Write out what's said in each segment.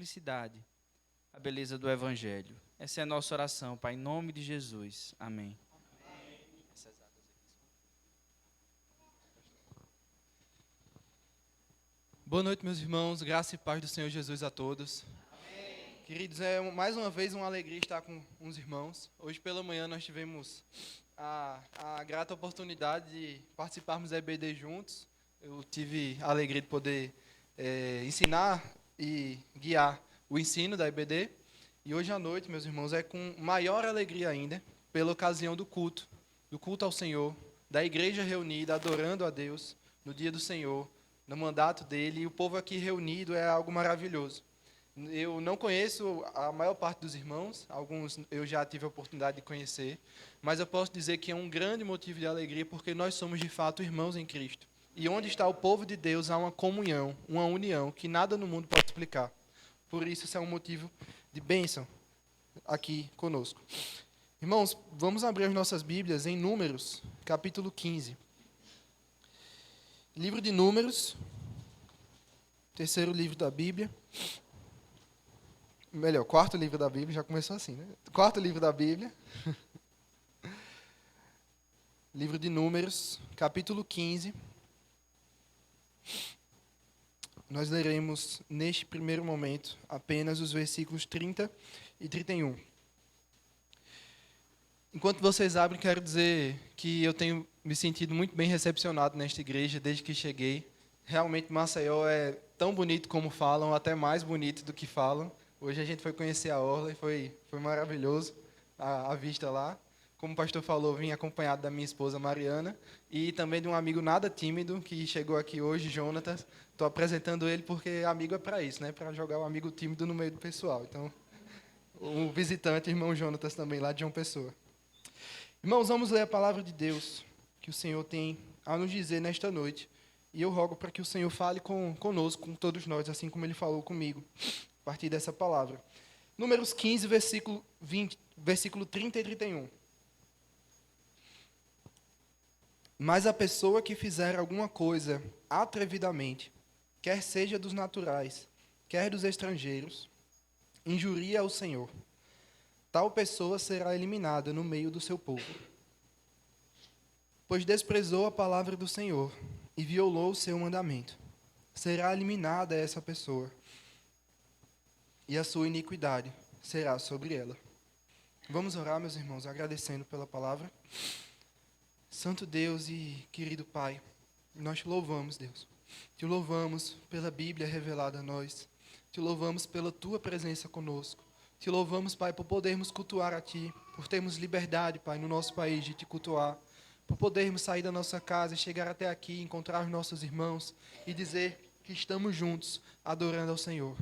simplicidade a beleza do Evangelho. Essa é a nossa oração, Pai, em nome de Jesus. Amém. Boa noite, meus irmãos. Graça e paz do Senhor Jesus a todos. Amém. Queridos, mais uma vez uma alegria estar com uns irmãos. Hoje pela manhã nós tivemos a grata oportunidade de participarmos da EBD juntos. Eu tive a alegria de poder ensinar e guiar o ensino da EBD. E hoje à noite, meus irmãos, é com maior alegria ainda, pela ocasião do culto ao Senhor, da igreja reunida, adorando a Deus no dia do Senhor, no mandato dele, e o povo aqui reunido é algo maravilhoso. Eu não conheço a maior parte dos irmãos, alguns eu já tive a oportunidade de conhecer, mas eu posso dizer que é um grande motivo de alegria, porque nós somos de fato irmãos em Cristo. E onde está o povo de Deus, há uma comunhão, uma união, que nada no mundo pode explicar. Por isso é um motivo de bênção aqui conosco. Irmãos, vamos abrir as nossas Bíblias em Números, capítulo 15. Livro de Números, terceiro livro da Bíblia. Melhor, quarto livro da Bíblia, já começou assim, né? Quarto livro da Bíblia. Livro de Números, capítulo 15. Nós leremos, neste primeiro momento, apenas os versículos 30 e 31. Enquanto vocês abrem, quero dizer que eu tenho me sentido muito bem recepcionado nesta igreja desde que cheguei. Realmente, Maceió é tão bonito como falam, até mais bonito do que falam. Hoje a gente foi conhecer a orla e foi maravilhoso a vista lá. Como o pastor falou, vim acompanhado da minha esposa Mariana e também de um amigo nada tímido que chegou aqui hoje, Jonatas. Estou apresentando ele porque amigo é para isso, né? Para jogar o amigo tímido no meio do pessoal. Então, o visitante, irmão Jonatas, também lá de João Pessoa. Irmãos, vamos ler a palavra de Deus que o Senhor tem a nos dizer nesta noite. E eu rogo para que o Senhor fale conosco, com todos nós, assim como Ele falou comigo, a partir dessa palavra. Números 15, versículo 30 e 31. Mas a pessoa que fizer alguma coisa atrevidamente, quer seja dos naturais, quer dos estrangeiros, injuria ao Senhor. Tal pessoa será eliminada no meio do seu povo. Pois desprezou a palavra do Senhor e violou o seu mandamento. Será eliminada essa pessoa, e a sua iniquidade será sobre ela. Vamos orar, meus irmãos, agradecendo pela palavra. Santo Deus e querido Pai, nós te louvamos, Deus. Te louvamos pela Bíblia revelada a nós. Te louvamos pela tua presença conosco. Te louvamos, Pai, por podermos cultuar a Ti, por termos liberdade, Pai, no nosso país de Te cultuar, por podermos sair da nossa casa e chegar até aqui, encontrar os nossos irmãos e dizer que estamos juntos, adorando ao Senhor.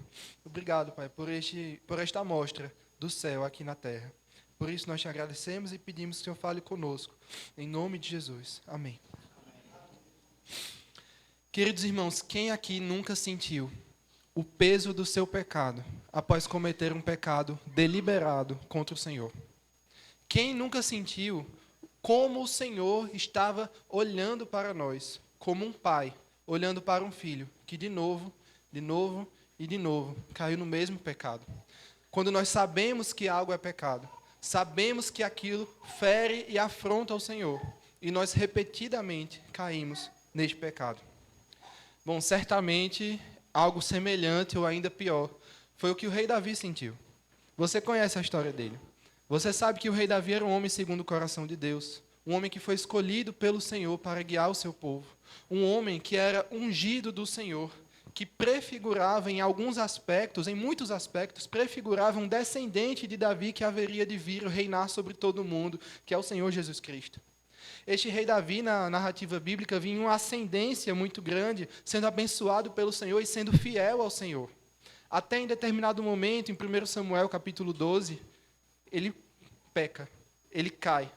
Obrigado, Pai, por esta amostra do céu aqui na terra. Por isso nós te agradecemos e pedimos que o Senhor fale conosco. Em nome de Jesus. Amém. Queridos irmãos, quem aqui nunca sentiu o peso do seu pecado após cometer um pecado deliberado contra o Senhor? Quem nunca sentiu como o Senhor estava olhando para nós, como um pai olhando para um filho que de novo caiu no mesmo pecado? Quando nós sabemos que algo é pecado, sabemos que aquilo fere e afronta ao Senhor, e nós repetidamente caímos neste pecado. Bom, certamente algo semelhante ou ainda pior foi o que o rei Davi sentiu. Você conhece a história dele. Você sabe que o rei Davi era um homem segundo o coração de Deus, um homem que foi escolhido pelo Senhor para guiar o seu povo, um homem que era ungido do Senhor, que prefigurava em alguns aspectos, em muitos aspectos, prefigurava um descendente de Davi que haveria de vir reinar sobre todo o mundo, que é o Senhor Jesus Cristo. Este rei Davi, na narrativa bíblica, vinha em uma ascendência muito grande, sendo abençoado pelo Senhor e sendo fiel ao Senhor. Até em determinado momento, em 1 Samuel capítulo 12, ele peca, ele cai.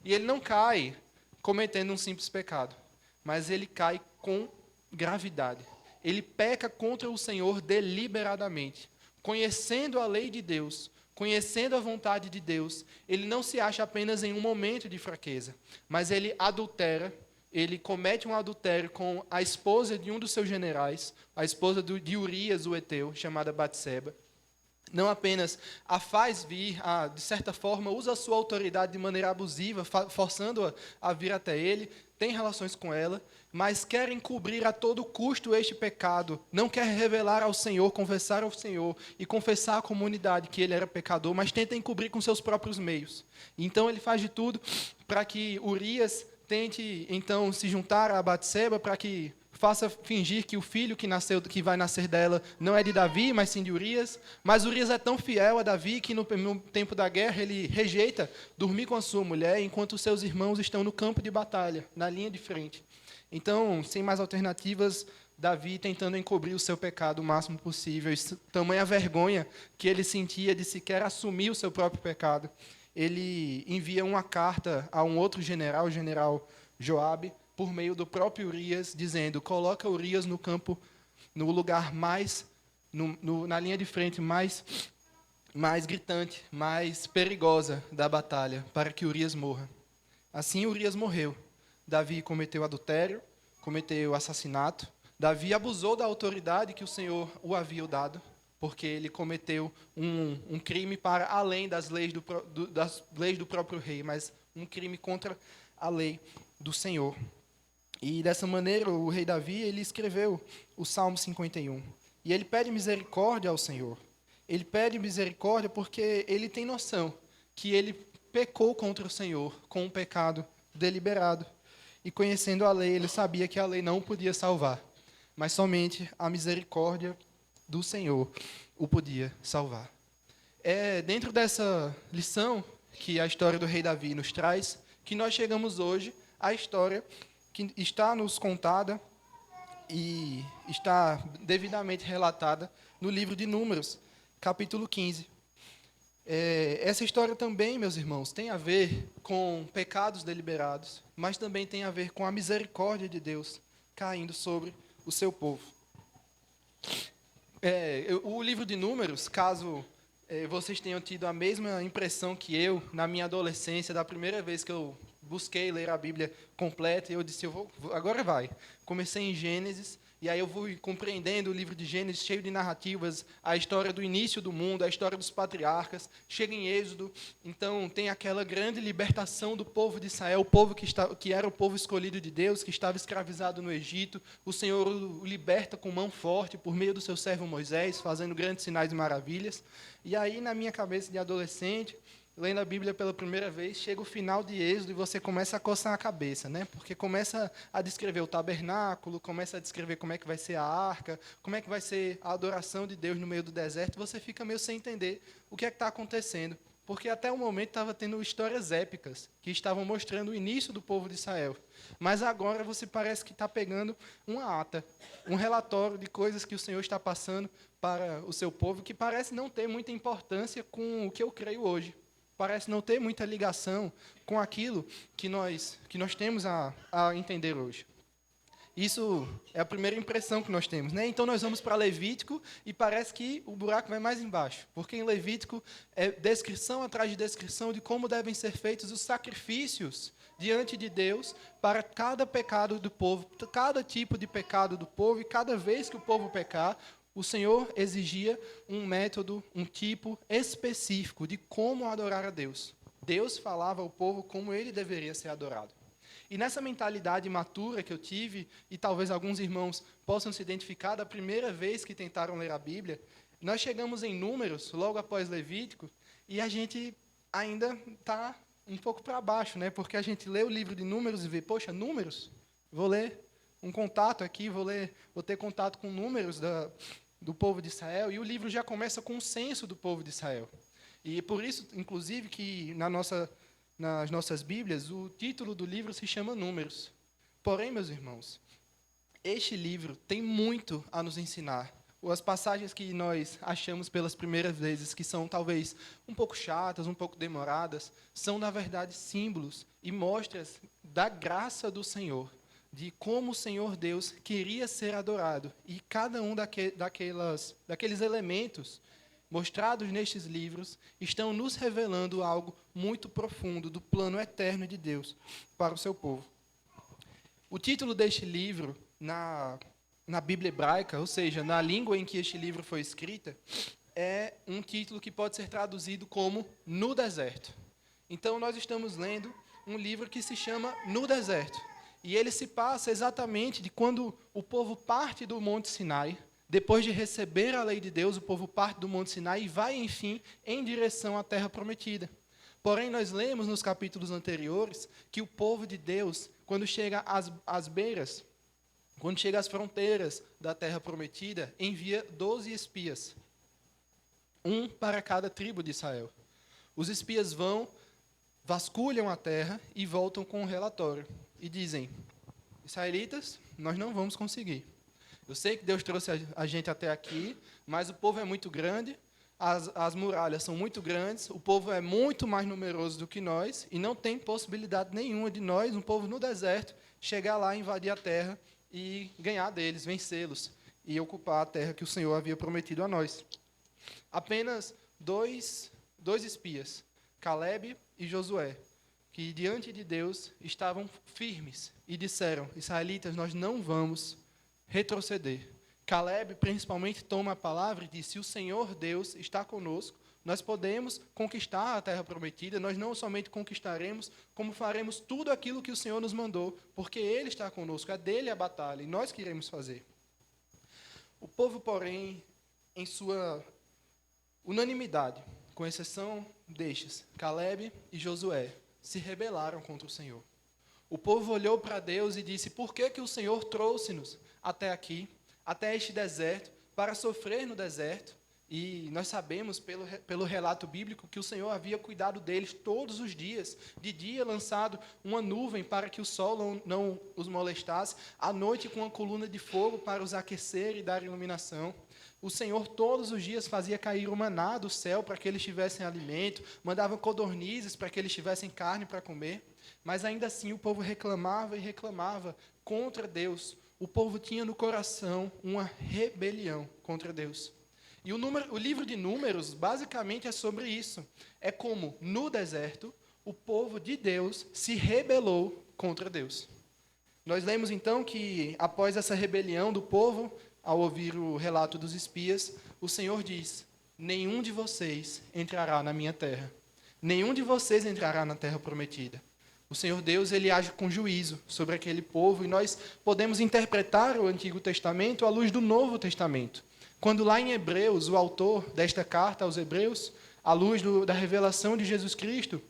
E ele não cai cometendo um simples pecado, mas ele cai com gravidade. Ele peca contra o Senhor deliberadamente, conhecendo a lei de Deus, conhecendo a vontade de Deus. Ele não se acha apenas em um momento de fraqueza, mas ele adultera, ele comete um adultério com a esposa de um dos seus generais, a esposa de Urias, o heteu, chamada Batseba. Não apenas a faz vir, de certa forma, usa a sua autoridade de maneira abusiva, forçando-a a vir até ele, tem relações com ela, mas quer encobrir a todo custo este pecado, não quer revelar ao Senhor, confessar ao Senhor e confessar à comunidade que ele era pecador, mas tenta encobrir com seus próprios meios. Então ele faz de tudo para que Urias tente então se juntar a Batseba, para que faça fingir que o filho que vai nascer dela não é de Davi, mas sim de Urias. Mas Urias é tão fiel a Davi que no tempo da guerra ele rejeita dormir com a sua mulher, enquanto seus irmãos estão no campo de batalha, na linha de frente. Então, sem mais alternativas, Davi tentando encobrir o seu pecado o máximo possível, tamanha vergonha que ele sentia de sequer assumir o seu próprio pecado. Ele envia uma carta a um outro general, o general Joabe, por meio do próprio Urias, dizendo: coloca Urias no campo, no lugar mais, na linha de frente mais gritante, mais perigosa da batalha, para que Urias morra. Assim Urias morreu. Davi cometeu adultério, cometeu assassinato. Davi abusou da autoridade que o Senhor o havia dado, porque ele cometeu um crime para além das leis do próprio rei, mas um crime contra a lei do Senhor. E dessa maneira o rei Davi, ele escreveu o Salmo 51. E ele pede misericórdia ao Senhor. Ele pede misericórdia porque ele tem noção que ele pecou contra o Senhor com um pecado deliberado. E conhecendo a lei, ele sabia que a lei não o podia salvar, mas somente a misericórdia do Senhor o podia salvar. É dentro dessa lição que a história do rei Davi nos traz que nós chegamos hoje à história que está nos contada e está devidamente relatada no livro de Números, capítulo 15. Essa história também, meus irmãos, tem a ver com pecados deliberados, mas também tem a ver com a misericórdia de Deus caindo sobre o seu povo. O livro de Números, caso vocês tenham tido a mesma impressão que eu, na minha adolescência, da primeira vez que eu busquei ler a Bíblia completa, e eu disse, agora vai. Comecei em Gênesis, e aí eu fui compreendendo o livro de Gênesis, cheio de narrativas, a história do início do mundo, a história dos patriarcas, chega em Êxodo, então tem aquela grande libertação do povo de Israel, o povo que era o povo escolhido de Deus, que estava escravizado no Egito, o Senhor o liberta com mão forte, por meio do seu servo Moisés, fazendo grandes sinais e maravilhas, e aí na minha cabeça de adolescente, lendo a Bíblia pela primeira vez, chega o final de Êxodo e você começa a coçar a cabeça, né? Porque começa a descrever o tabernáculo, começa a descrever como é que vai ser a arca, como é que vai ser a adoração de Deus no meio do deserto, e você fica meio sem entender o que é que está acontecendo. Porque até o momento estava tendo histórias épicas, que estavam mostrando o início do povo de Israel. Mas agora você parece que está pegando uma ata, um relatório de coisas que o Senhor está passando para o seu povo, que parece não ter muita importância com o que eu creio hoje. Parece não ter muita ligação com aquilo que nós temos a entender hoje. Isso é a primeira impressão que nós temos, né? Então nós vamos para Levítico e parece que o buraco vai mais embaixo, porque em Levítico é descrição atrás de descrição de como devem ser feitos os sacrifícios diante de Deus para cada pecado do povo, cada tipo de pecado do povo, e cada vez que o povo pecar, o Senhor exigia um método, um tipo específico de como adorar a Deus. Deus falava ao povo como ele deveria ser adorado. E nessa mentalidade matura que eu tive, e talvez alguns irmãos possam se identificar da primeira vez que tentaram ler a Bíblia, nós chegamos em Números, logo após Levítico, e a gente ainda está um pouco para baixo, né? Porque a gente lê o livro de Números e vê, poxa, Números? Vou ler um contato aqui, vou ter contato com números do povo de Israel, e o livro já começa com o censo do povo de Israel. E por isso, inclusive, que nas nossas Bíblias, o título do livro se chama Números. Porém, meus irmãos, este livro tem muito a nos ensinar. As passagens que nós achamos pelas primeiras vezes, que são talvez um pouco chatas, um pouco demoradas, são, na verdade, símbolos e mostras da graça do Senhor, de como o Senhor Deus queria ser adorado. E cada um daqueles elementos mostrados nestes livros estão nos revelando algo muito profundo do plano eterno de Deus para o seu povo. O título deste livro, na Bíblia hebraica, ou seja, na língua em que este livro foi escrito, é um título que pode ser traduzido como No Deserto. Então, nós estamos lendo um livro que se chama No Deserto. E ele se passa exatamente de quando o povo parte do Monte Sinai. Depois de receber a lei de Deus, o povo parte do Monte Sinai e vai, enfim, em direção à Terra Prometida. Porém, nós lemos nos capítulos anteriores que o povo de Deus, quando chega às beiras, quando chega às fronteiras da Terra Prometida, envia 12 espias, um para cada tribo de Israel. Os espias vão, vasculham a terra e voltam com um relatório. E dizem: israelitas, nós não vamos conseguir. Eu sei que Deus trouxe a gente até aqui, mas o povo é muito grande, as muralhas são muito grandes, o povo é muito mais numeroso do que nós, e não tem possibilidade nenhuma de nós, um povo no deserto, chegar lá, invadir a terra e ganhar deles, vencê-los, e ocupar a terra que o Senhor havia prometido a nós. Apenas dois espias, Caleb e Josué, que diante de Deus estavam firmes e disseram: israelitas, nós não vamos retroceder. Caleb, principalmente, toma a palavra e diz: se o Senhor Deus está conosco, nós podemos conquistar a terra prometida, nós não somente conquistaremos, como faremos tudo aquilo que o Senhor nos mandou, porque Ele está conosco, é dele a batalha, e nós que iremos fazer. O povo, porém, em sua unanimidade, com exceção destes, Caleb e Josué, se rebelaram contra o Senhor. O povo olhou para Deus e disse: por que o Senhor trouxe-nos até aqui, até este deserto, para sofrer no deserto? E nós sabemos, pelo relato bíblico, que o Senhor havia cuidado deles todos os dias. De dia, lançado uma nuvem para que o sol não os molestasse, à noite, com uma coluna de fogo para os aquecer e dar iluminação. O Senhor todos os dias fazia cair o maná do céu para que eles tivessem alimento, mandava codornizes para que eles tivessem carne para comer. Mas ainda assim o povo reclamava e reclamava contra Deus. O povo tinha no coração uma rebelião contra Deus. E o livro de Números basicamente é sobre isso. É como, no deserto, o povo de Deus se rebelou contra Deus. Nós lemos então que, após essa rebelião do povo, ao ouvir o relato dos espias, o Senhor diz: nenhum de vocês entrará na minha terra. Nenhum de vocês entrará na terra prometida. O Senhor Deus, ele age com juízo sobre aquele povo, e nós podemos interpretar o Antigo Testamento à luz do Novo Testamento. Quando lá em Hebreus, o autor desta carta aos Hebreus, à luz da revelação de Jesus Cristo,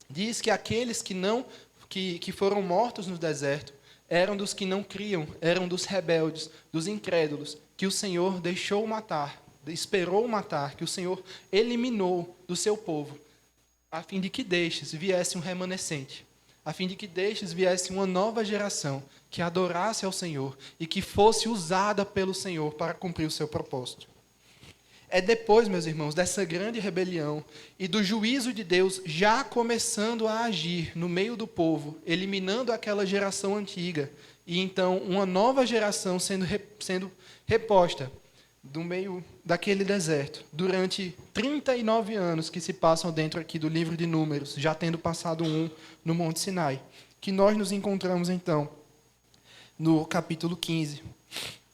diz que aqueles que foram mortos no deserto eram dos que não criam, eram dos rebeldes, dos incrédulos, que o Senhor deixou matar, esperou matar, que o Senhor eliminou do seu povo, a fim de que destes viesse um remanescente, a fim de que destes viesse uma nova geração que adorasse ao Senhor e que fosse usada pelo Senhor para cumprir o seu propósito. É depois, meus irmãos, dessa grande rebelião e do juízo de Deus já começando a agir no meio do povo, eliminando aquela geração antiga, e então uma nova geração sendo reposta do meio daquele deserto, durante 39 anos que se passam dentro aqui do livro de Números, já tendo passado um no Monte Sinai, que nós nos encontramos então no capítulo 15.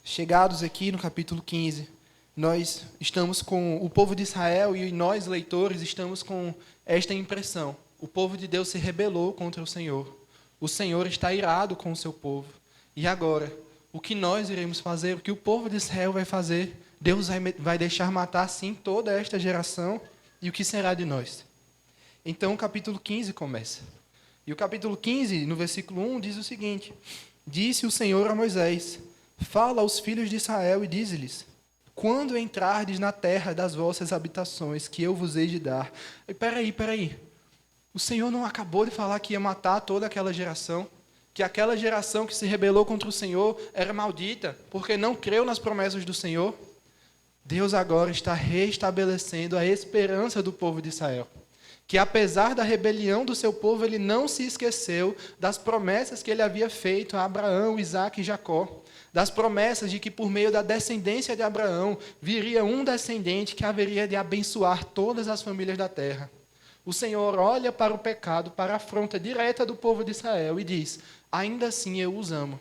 Chegados aqui no capítulo 15, nós estamos com o povo de Israel e nós, leitores, estamos com esta impressão: o povo de Deus se rebelou contra o Senhor, o Senhor está irado com o seu povo, e agora, o que nós iremos fazer, o que o povo de Israel vai fazer? Deus vai deixar matar, sim, toda esta geração, e o que será de nós? Então o capítulo 15 começa. E o capítulo 15, no versículo 1, diz o seguinte: disse o Senhor a Moisés: fala aos filhos de Israel e dize-lhes: quando entrardes na terra das vossas habitações, que eu vos hei de dar. E peraí. O Senhor não acabou de falar que ia matar toda aquela geração? Que aquela geração que se rebelou contra o Senhor era maldita, porque não creu nas promessas do Senhor? Deus agora está restabelecendo a esperança do povo de Israel. Que apesar da rebelião do seu povo, ele não se esqueceu das promessas que ele havia feito a Abraão, Isaque e Jacó. Das promessas de que por meio da descendência de Abraão, viria um descendente que haveria de abençoar todas as famílias da terra. o Senhor olha para o pecado, para a afronta direta do povo de Israel e diz: ainda assim eu os amo.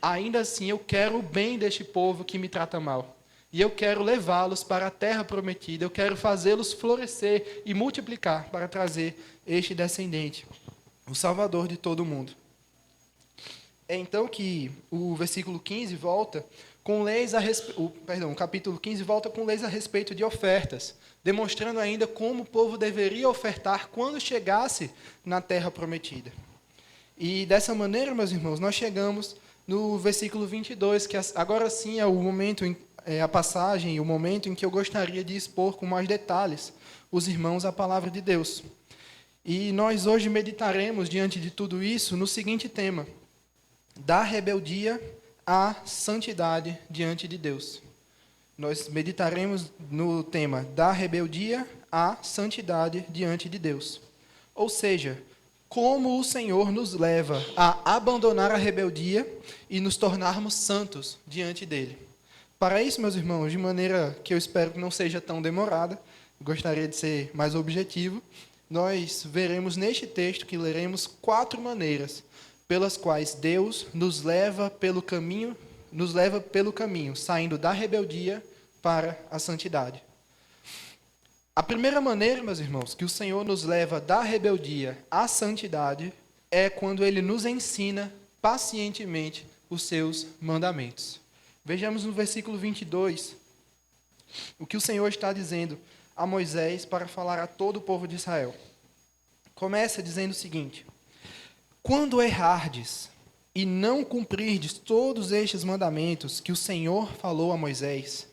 Ainda assim eu quero o bem deste povo que me trata mal. E eu quero levá-los para a terra prometida. Eu quero fazê-los florescer e multiplicar para trazer este descendente, o Salvador de todo o mundo. É então que o versículo 15 volta com leis o capítulo 15 volta com leis a respeito de ofertas, demonstrando ainda como o povo deveria ofertar quando chegasse na terra prometida. E dessa maneira, meus irmãos, nós chegamos no versículo 22, que agora sim é o momento, a passagem, o momento em que eu gostaria de expor com mais detalhes os irmãos a palavra de Deus. E nós hoje meditaremos, diante de tudo isso, no seguinte tema: da rebeldia à santidade diante de Deus. Nós meditaremos no tema da rebeldia à santidade diante de Deus. Ou seja, como o Senhor nos leva a abandonar a rebeldia e nos tornarmos santos diante dele. Para isso, meus irmãos, de maneira que eu espero que não seja tão demorada, gostaria de ser mais objetivo, nós veremos neste texto que leremos 4 maneiras pelas quais Deus nos leva pelo caminho, saindo da rebeldia para a santidade. A primeira maneira, meus irmãos, que o Senhor nos leva da rebeldia à santidade é quando Ele nos ensina pacientemente os seus mandamentos. Vejamos no versículo 22 o que o Senhor está dizendo a Moisés para falar a todo o povo de Israel. Começa dizendo o seguinte: quando errardes e não cumprirdes todos estes mandamentos que o Senhor falou a Moisés.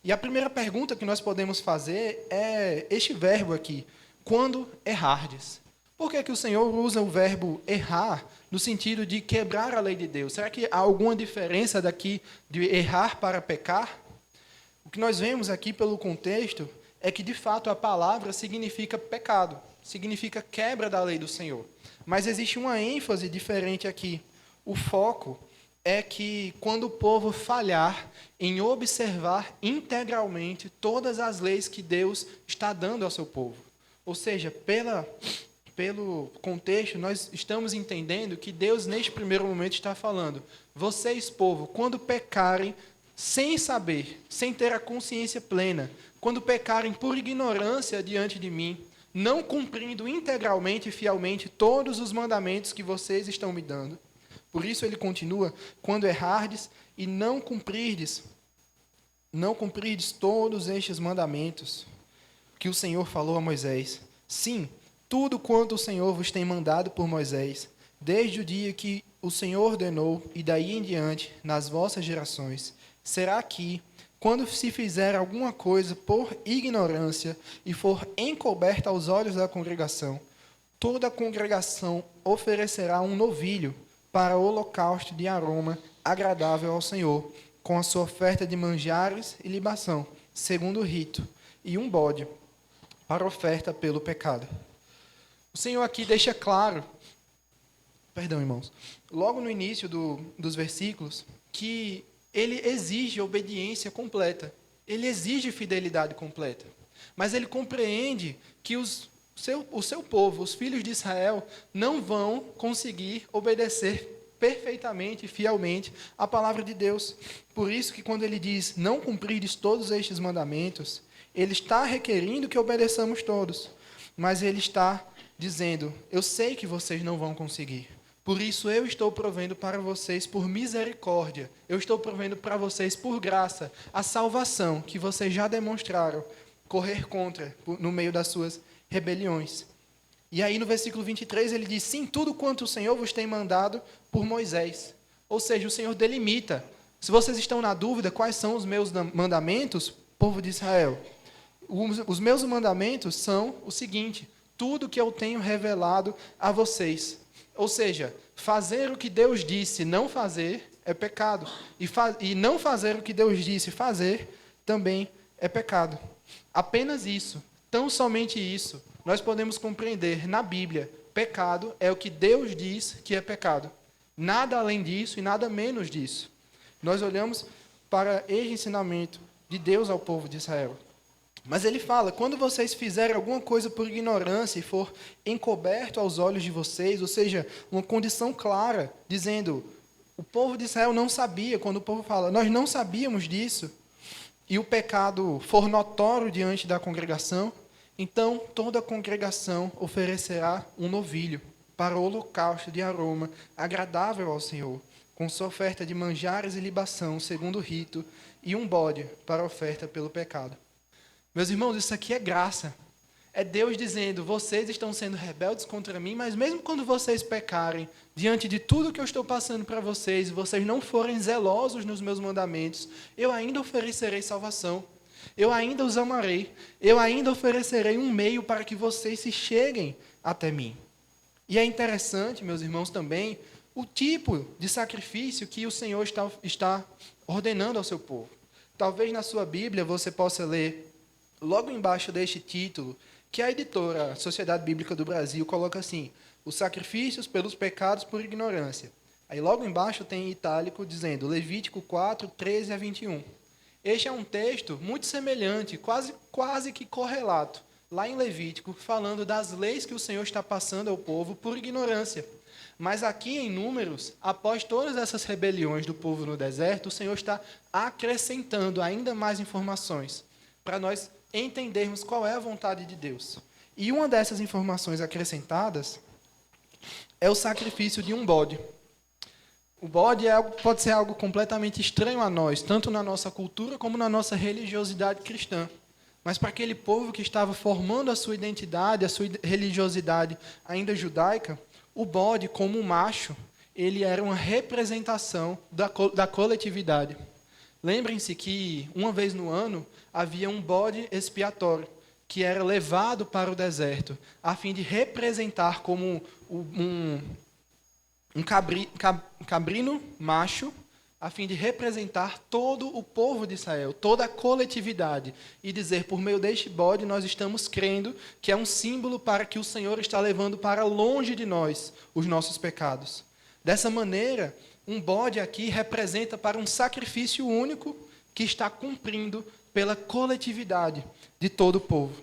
E a primeira pergunta que nós podemos fazer é este verbo aqui, quando errardes. Por que o Senhor usa o verbo errar no sentido de quebrar a lei de Deus? Será que há alguma diferença daqui de errar para pecar? O que nós vemos aqui pelo contexto é que, de fato, a palavra significa pecado, significa quebra da lei do Senhor. Mas existe uma ênfase diferente aqui. O foco é que quando o povo falhar em observar integralmente todas as leis que Deus está dando ao seu povo. Ou seja, pelo contexto, nós estamos entendendo que Deus, neste primeiro momento, está falando: vocês, povo, quando pecarem sem saber, sem ter a consciência plena, quando pecarem por ignorância diante de mim, não cumprindo integralmente e fielmente todos os mandamentos que vocês estão me dando. Por isso ele continua: quando errardes e não cumprirdes todos estes mandamentos que o Senhor falou a Moisés. Sim, tudo quanto o Senhor vos tem mandado por Moisés, desde o dia que o Senhor ordenou e daí em diante, nas vossas gerações, será que, quando se fizer alguma coisa por ignorância e for encoberta aos olhos da congregação, toda a congregação oferecerá um novilho para o holocausto de aroma agradável ao Senhor, com a sua oferta de manjares e libação, segundo o rito, e um bode para oferta pelo pecado. O Senhor aqui deixa claro, irmãos, logo no início dos versículos, que Ele exige obediência completa. Ele exige fidelidade completa. Mas Ele compreende que o seu povo, os filhos de Israel, não vão conseguir obedecer perfeitamente e fielmente a palavra de Deus. Por isso que quando Ele diz: não cumprirdes todos estes mandamentos, Ele está requerindo que obedeçamos todos. Mas Ele está dizendo: eu sei que vocês não vão conseguir. Por isso eu estou provendo para vocês por misericórdia. Eu estou provendo para vocês por graça a salvação que vocês já demonstraram correr contra no meio das suas rebeliões. E aí no versículo 23 ele diz: sim, tudo quanto o Senhor vos tem mandado por Moisés. Ou seja, o Senhor delimita. Se vocês estão na dúvida quais são os meus mandamentos, povo de Israel, os meus mandamentos são o seguinte: tudo que eu tenho revelado a vocês. Ou seja, fazer o que Deus disse não fazer é pecado. E não fazer o que Deus disse fazer também é pecado. Apenas isso, tão somente isso, nós podemos compreender na Bíblia. Pecado é o que Deus diz que é pecado. Nada além disso e nada menos disso. Nós olhamos para este ensinamento de Deus ao povo de Israel. Mas ele fala, quando vocês fizerem alguma coisa por ignorância e for encoberto aos olhos de vocês, ou seja, uma condição clara, dizendo, o povo de Israel não sabia, quando o povo fala, nós não sabíamos disso, e o pecado for notório diante da congregação, então toda a congregação oferecerá um novilho para o holocausto de aroma agradável ao Senhor, com sua oferta de manjares e libação, segundo o rito, e um bode para a oferta pelo pecado. Meus irmãos, isso aqui é graça. É Deus dizendo, vocês estão sendo rebeldes contra mim, mas mesmo quando vocês pecarem, diante de tudo que eu estou passando para vocês, e vocês não forem zelosos nos meus mandamentos, eu ainda oferecerei salvação. Eu ainda os amarei. Eu ainda oferecerei um meio para que vocês se cheguem até mim. E é interessante, meus irmãos, também, o tipo de sacrifício que o Senhor está ordenando ao seu povo. Talvez na sua Bíblia você possa ler, logo embaixo deste título, que a editora a Sociedade Bíblica do Brasil coloca assim, os sacrifícios pelos pecados por ignorância. Aí logo embaixo tem em itálico dizendo, Levítico 4, 13 a 21. Este é um texto muito semelhante, quase que correlato, lá em Levítico, falando das leis que o Senhor está passando ao povo por ignorância. Mas aqui em Números, após todas essas rebeliões do povo no deserto, o Senhor está acrescentando ainda mais informações para nós entendermos qual é a vontade de Deus. E uma dessas informações acrescentadas é o sacrifício de um bode. O bode pode ser algo completamente estranho a nós, tanto na nossa cultura como na nossa religiosidade cristã. Mas para aquele povo que estava formando a sua identidade, a sua religiosidade ainda judaica, o bode, como um macho, ele era uma representação da coletividade. Lembrem-se que, uma vez no ano, havia um bode expiatório, que era levado para o deserto, a fim de representar como um cabrino macho, a fim de representar todo o povo de Israel, toda a coletividade, e dizer, por meio deste bode, nós estamos crendo que é um símbolo para que o Senhor está levando para longe de nós os nossos pecados. Dessa maneira, um bode aqui representa para um sacrifício único que está cumprindo pela coletividade de todo o povo.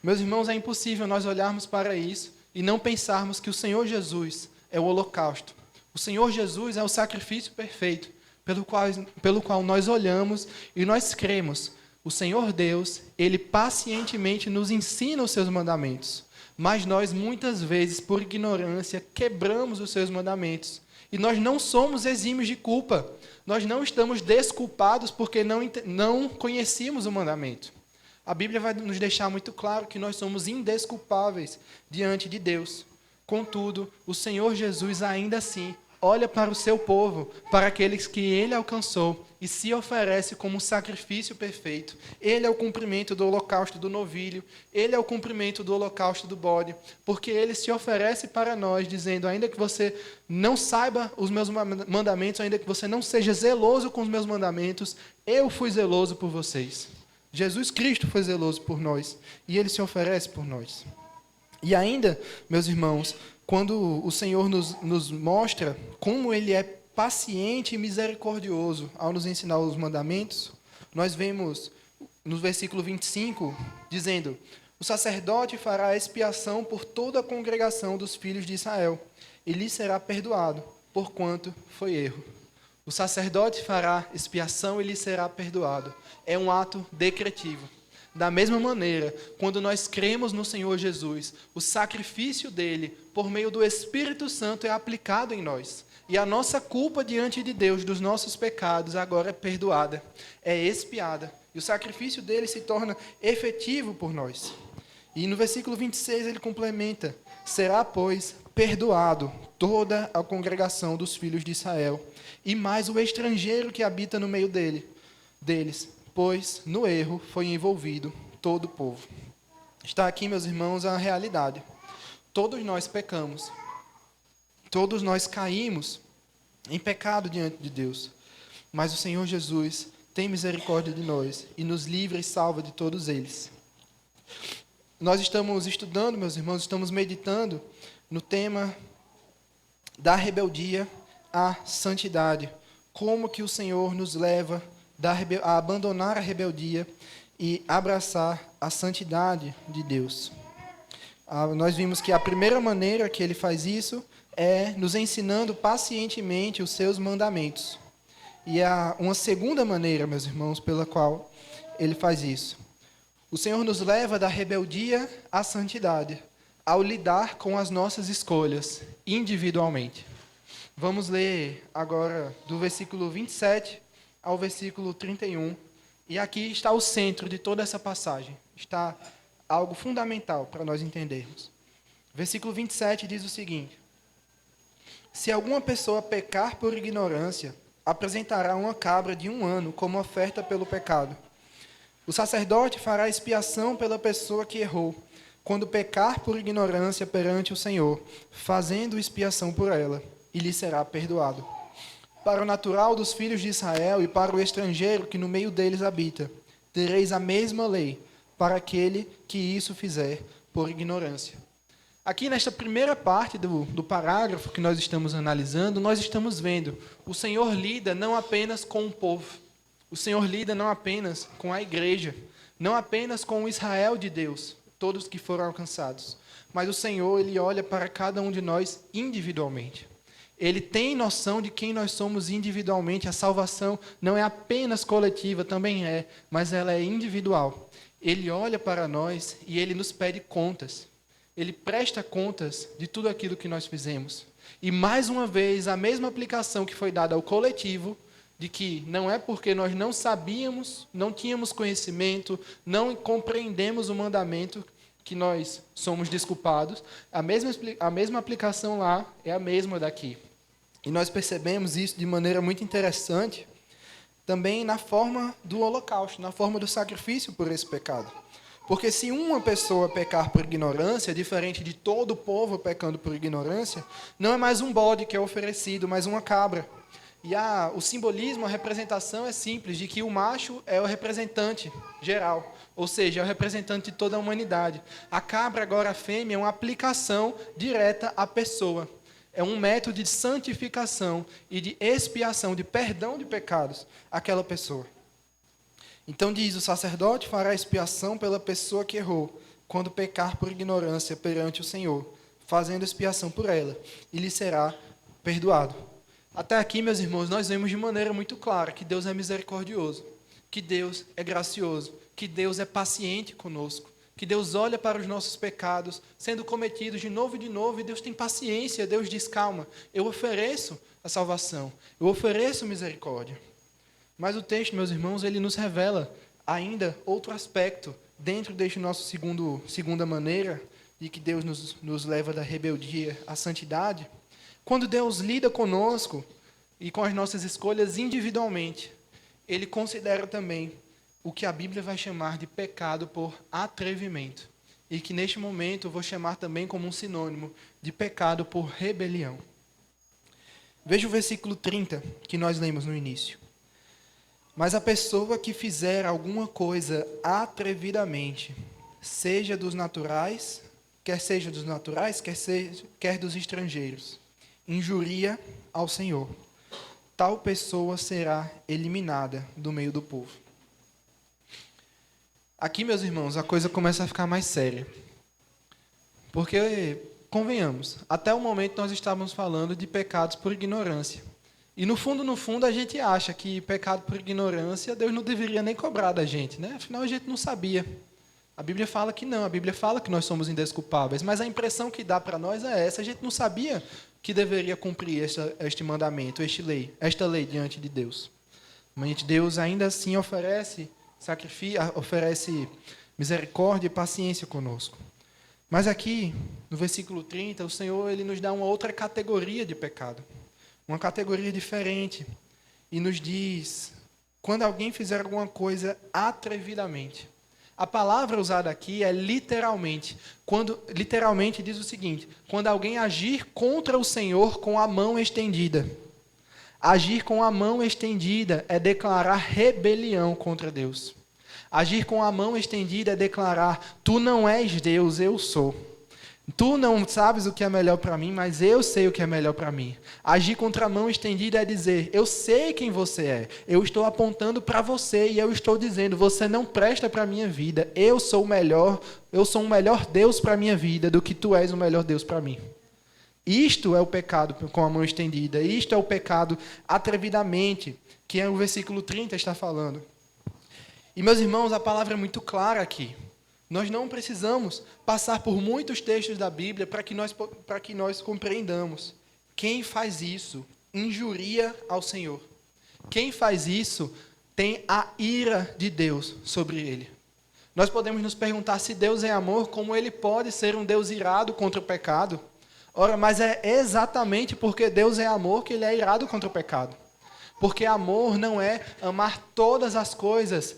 Meus irmãos, é impossível nós olharmos para isso e não pensarmos que o Senhor Jesus é o holocausto. O Senhor Jesus é o sacrifício perfeito, pelo qual nós olhamos e nós cremos. O Senhor Deus, Ele pacientemente nos ensina os seus mandamentos, mas nós muitas vezes, por ignorância, quebramos os seus mandamentos. E nós não somos exímios de culpa. Nós não estamos desculpados porque não conhecíamos o mandamento. A Bíblia vai nos deixar muito claro que nós somos indesculpáveis diante de Deus. Contudo, o Senhor Jesus ainda assim olha para o seu povo, para aqueles que Ele alcançou e se oferece como um sacrifício perfeito. Ele é o cumprimento do holocausto do novilho, Ele é o cumprimento do holocausto do bode, porque Ele se oferece para nós, dizendo, ainda que você não saiba os meus mandamentos, ainda que você não seja zeloso com os meus mandamentos, eu fui zeloso por vocês. Jesus Cristo foi zeloso por nós, e Ele se oferece por nós. E ainda, meus irmãos, quando o Senhor nos mostra como Ele é paciente e misericordioso ao nos ensinar os mandamentos, nós vemos no versículo 25, dizendo, o sacerdote fará expiação por toda a congregação dos filhos de Israel, e lhe será perdoado, porquanto foi erro. O sacerdote fará expiação e lhe será perdoado. É um ato decretivo. Da mesma maneira, quando nós cremos no Senhor Jesus, o sacrifício dele, por meio do Espírito Santo, é aplicado em nós. E a nossa culpa diante de Deus dos nossos pecados agora é perdoada, é expiada. E o sacrifício dele se torna efetivo por nós. E no versículo 26 ele complementa, será, pois, perdoado toda a congregação dos filhos de Israel, e mais o estrangeiro que habita no meio deles, pois no erro foi envolvido todo o povo. Está aqui, meus irmãos, a realidade. Todos nós pecamos. Todos nós caímos em pecado diante de Deus. Mas o Senhor Jesus tem misericórdia de nós e nos livra e salva de todos eles. Nós estamos estudando, meus irmãos, estamos meditando no tema da rebeldia à santidade. Como que o Senhor nos leva a abandonar a rebeldia e abraçar a santidade de Deus. Nós vimos que a primeira maneira que ele faz isso é nos ensinando pacientemente os seus mandamentos. E há uma segunda maneira, meus irmãos, pela qual ele faz isso. O Senhor nos leva da rebeldia à santidade, ao lidar com as nossas escolhas individualmente. Vamos ler agora do versículo 27 ao versículo 31. E aqui está o centro de toda essa passagem. Está algo fundamental para nós entendermos. Versículo 27 diz o seguinte: Se alguma pessoa pecar por ignorância, apresentará uma cabra de 1 ano como oferta pelo pecado. O sacerdote fará expiação pela pessoa que errou, quando pecar por ignorância perante o Senhor, fazendo expiação por ela, e lhe será perdoado. Para o natural dos filhos de Israel e para o estrangeiro que no meio deles habita, tereis a mesma lei, para aquele que isso fizer por ignorância. Aqui nesta primeira parte do parágrafo que nós estamos analisando, nós estamos vendo o Senhor lida não apenas com o povo, o Senhor lida não apenas com a igreja, não apenas com o Israel de Deus, todos que foram alcançados, mas o Senhor, Ele olha para cada um de nós individualmente. Ele tem noção de quem nós somos individualmente. A salvação não é apenas coletiva, também é, mas ela é individual. Ele olha para nós e Ele nos pede contas. Ele presta contas de tudo aquilo que nós fizemos. E mais uma vez, a mesma aplicação que foi dada ao coletivo, de que não é porque nós não sabíamos, não tínhamos conhecimento, não compreendemos o mandamento, que nós somos desculpados. A mesma aplicação lá é a mesma daqui. E nós percebemos isso de maneira muito interessante também na forma do holocausto, na forma do sacrifício por esse pecado. Porque se uma pessoa pecar por ignorância, diferente de todo o povo pecando por ignorância, não é mais um bode que é oferecido, mas uma cabra. E o simbolismo, a representação é simples, de que o macho é o representante geral, ou seja, é o representante de toda a humanidade. A cabra, agora a fêmea, é uma aplicação direta à pessoa. É um método de santificação e de expiação, de perdão de pecados àquela pessoa. Então diz, o sacerdote fará expiação pela pessoa que errou, quando pecar por ignorância perante o Senhor, fazendo expiação por ela, e lhe será perdoado. Até aqui, meus irmãos, nós vemos de maneira muito clara que Deus é misericordioso, que Deus é gracioso, que Deus é paciente conosco, que Deus olha para os nossos pecados sendo cometidos de novo, e Deus tem paciência. Deus diz, calma, eu ofereço a salvação, eu ofereço misericórdia. Mas o texto, meus irmãos, ele nos revela ainda outro aspecto dentro deste nosso segunda maneira de que Deus nos leva da rebeldia à santidade. Quando Deus lida conosco e com as nossas escolhas individualmente, Ele considera também o que a Bíblia vai chamar de pecado por atrevimento. E que neste momento eu vou chamar também como um sinônimo de pecado por rebelião. Veja o versículo 30 que nós lemos no início. Mas a pessoa que fizer alguma coisa atrevidamente, seja dos naturais, quer dos estrangeiros, injuria ao Senhor. Tal pessoa será eliminada do meio do povo. Aqui, meus irmãos, a coisa começa a ficar mais séria. Porque, convenhamos, até o momento nós estávamos falando de pecados por ignorância. E no fundo, a gente acha que pecado por ignorância, Deus não deveria nem cobrar da gente, né? Afinal, a gente não sabia. A Bíblia fala que não, a Bíblia fala que nós somos indesculpáveis, mas a impressão que dá para nós é essa: a gente não sabia que deveria cumprir este mandamento, esta lei diante de Deus. Mas Deus ainda assim oferece misericórdia e paciência conosco. Mas aqui, no versículo 30, o Senhor ele nos dá uma outra categoria de pecado, uma categoria diferente, e nos diz, quando alguém fizer alguma coisa atrevidamente. A palavra usada aqui é literalmente. Literalmente diz o seguinte: quando alguém agir contra o Senhor com a mão estendida. Agir com a mão estendida é declarar rebelião contra Deus. Agir com a mão estendida é declarar: tu não és Deus, eu sou. Tu não sabes o que é melhor para mim, mas eu sei o que é melhor para mim. Agir contra a mão estendida é dizer, eu sei quem você é. Eu estou apontando para você e eu estou dizendo, você não presta para a minha vida. Eu sou um melhor Deus para a minha vida do que tu és o melhor Deus para mim. Isto é o pecado com a mão estendida. Isto é o pecado atrevidamente, que é o versículo 30 está falando. E, meus irmãos, a palavra é muito clara aqui. Nós não precisamos passar por muitos textos da Bíblia para que nós compreendamos. Quem faz isso injuria ao Senhor. Quem faz isso tem a ira de Deus sobre ele. Nós podemos nos perguntar se Deus é amor, como ele pode ser um Deus irado contra o pecado? Ora, mas é exatamente porque Deus é amor que ele é irado contra o pecado. Porque amor não é amar todas as coisas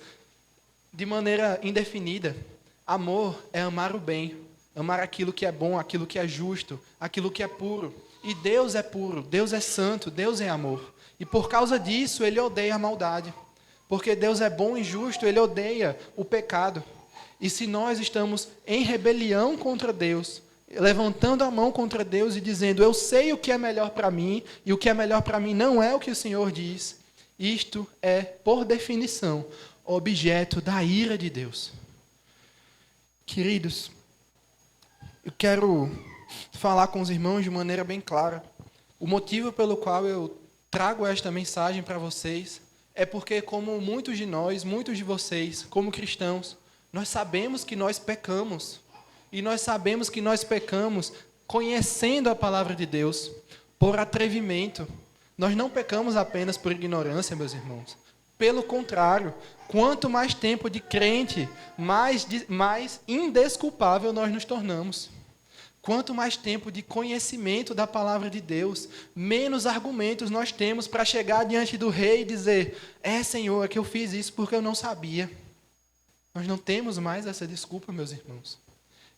de maneira indefinida. Amor é amar o bem, amar aquilo que é bom, aquilo que é justo, aquilo que é puro. E Deus é puro, Deus é santo, Deus é amor. E por causa disso, ele odeia a maldade. Porque Deus é bom e justo, ele odeia o pecado. E se nós estamos em rebelião contra Deus, levantando a mão contra Deus e dizendo, eu sei o que é melhor para mim, e o que é melhor para mim não é o que o Senhor diz, isto é, por definição, objeto da ira de Deus. Queridos, eu quero falar com os irmãos de maneira bem clara. O motivo pelo qual eu trago esta mensagem para vocês é porque, como muitos de nós, muitos de vocês, como cristãos, nós sabemos que nós pecamos. E nós sabemos que nós pecamos conhecendo a palavra de Deus, por atrevimento. Nós não pecamos apenas por ignorância, meus irmãos. Pelo contrário, quanto mais tempo de crente, mais indesculpável nós nos tornamos. Quanto mais tempo de conhecimento da palavra de Deus, menos argumentos nós temos para chegar diante do rei e dizer, Senhor, é que eu fiz isso porque eu não sabia. Nós não temos mais essa desculpa, meus irmãos.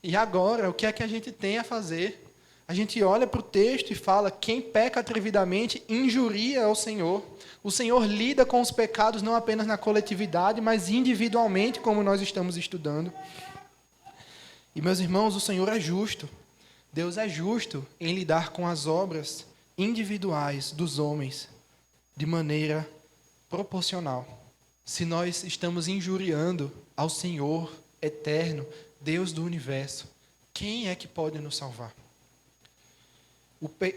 E agora, o que é que a gente tem a fazer? A gente olha para o texto e fala, quem peca atrevidamente injuria ao Senhor. O Senhor lida com os pecados não apenas na coletividade, mas individualmente, como nós estamos estudando. E, meus irmãos, o Senhor é justo. Deus é justo em lidar com as obras individuais dos homens de maneira proporcional. Se nós estamos injuriando ao Senhor eterno, Deus do universo, quem é que pode nos salvar?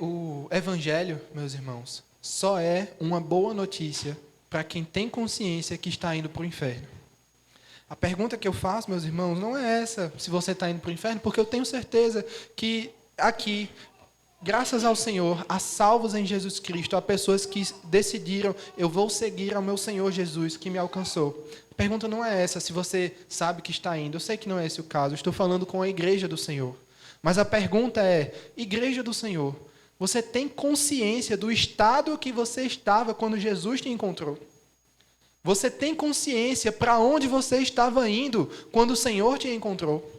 O Evangelho, meus irmãos, só é uma boa notícia para quem tem consciência que está indo para o inferno. A pergunta que eu faço, meus irmãos, não é essa, se você está indo para o inferno, porque eu tenho certeza que aqui, graças ao Senhor, há salvos em Jesus Cristo, há pessoas que decidiram, eu vou seguir ao meu Senhor Jesus, que me alcançou. A pergunta não é essa, se você sabe que está indo. Eu sei que não é esse o caso, eu estou falando com a igreja do Senhor. Mas a pergunta é, igreja do Senhor, você tem consciência do estado que você estava quando Jesus te encontrou? Você tem consciência para onde você estava indo quando o Senhor te encontrou?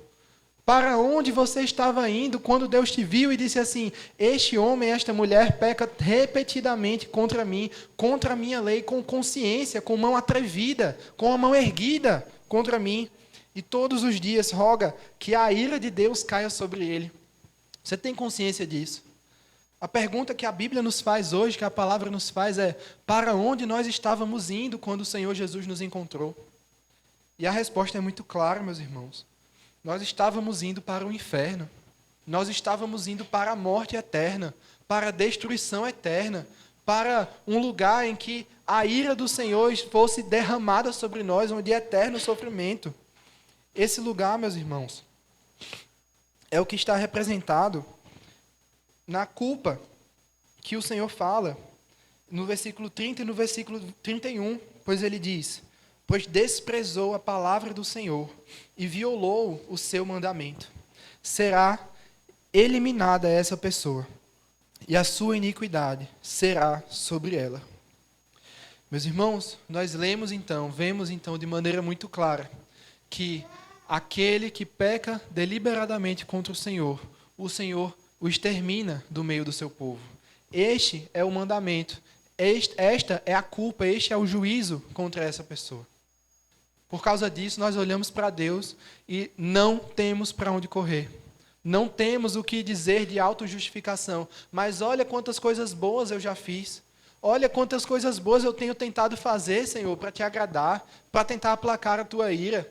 Para onde você estava indo quando Deus te viu e disse assim, este homem, esta mulher peca repetidamente contra mim, contra a minha lei, com consciência, com mão atrevida, com a mão erguida contra mim. E todos os dias roga que a ira de Deus caia sobre ele. Você tem consciência disso? A pergunta que a Bíblia nos faz hoje, que a palavra nos faz é, para onde nós estávamos indo quando o Senhor Jesus nos encontrou? E a resposta é muito clara, meus irmãos. Nós estávamos indo para o inferno. Nós estávamos indo para a morte eterna, para a destruição eterna, para um lugar em que a ira do Senhor fosse derramada sobre nós, onde é eterno sofrimento. Esse lugar, meus irmãos, é o que está representado na culpa que o Senhor fala no versículo 30 e no versículo 31, pois ele diz, pois desprezou a palavra do Senhor e violou o seu mandamento. Será eliminada essa pessoa, e a sua iniquidade será sobre ela. Meus irmãos, nós vemos então de maneira muito clara, que aquele que peca deliberadamente contra o Senhor o extermina do meio do seu povo. Este é o mandamento, esta é a culpa, este é o juízo contra essa pessoa. Por causa disso, nós olhamos para Deus e não temos para onde correr. Não temos o que dizer de autojustificação. Mas olha quantas coisas boas eu já fiz. Olha quantas coisas boas eu tenho tentado fazer, Senhor, para te agradar, para tentar aplacar a tua ira.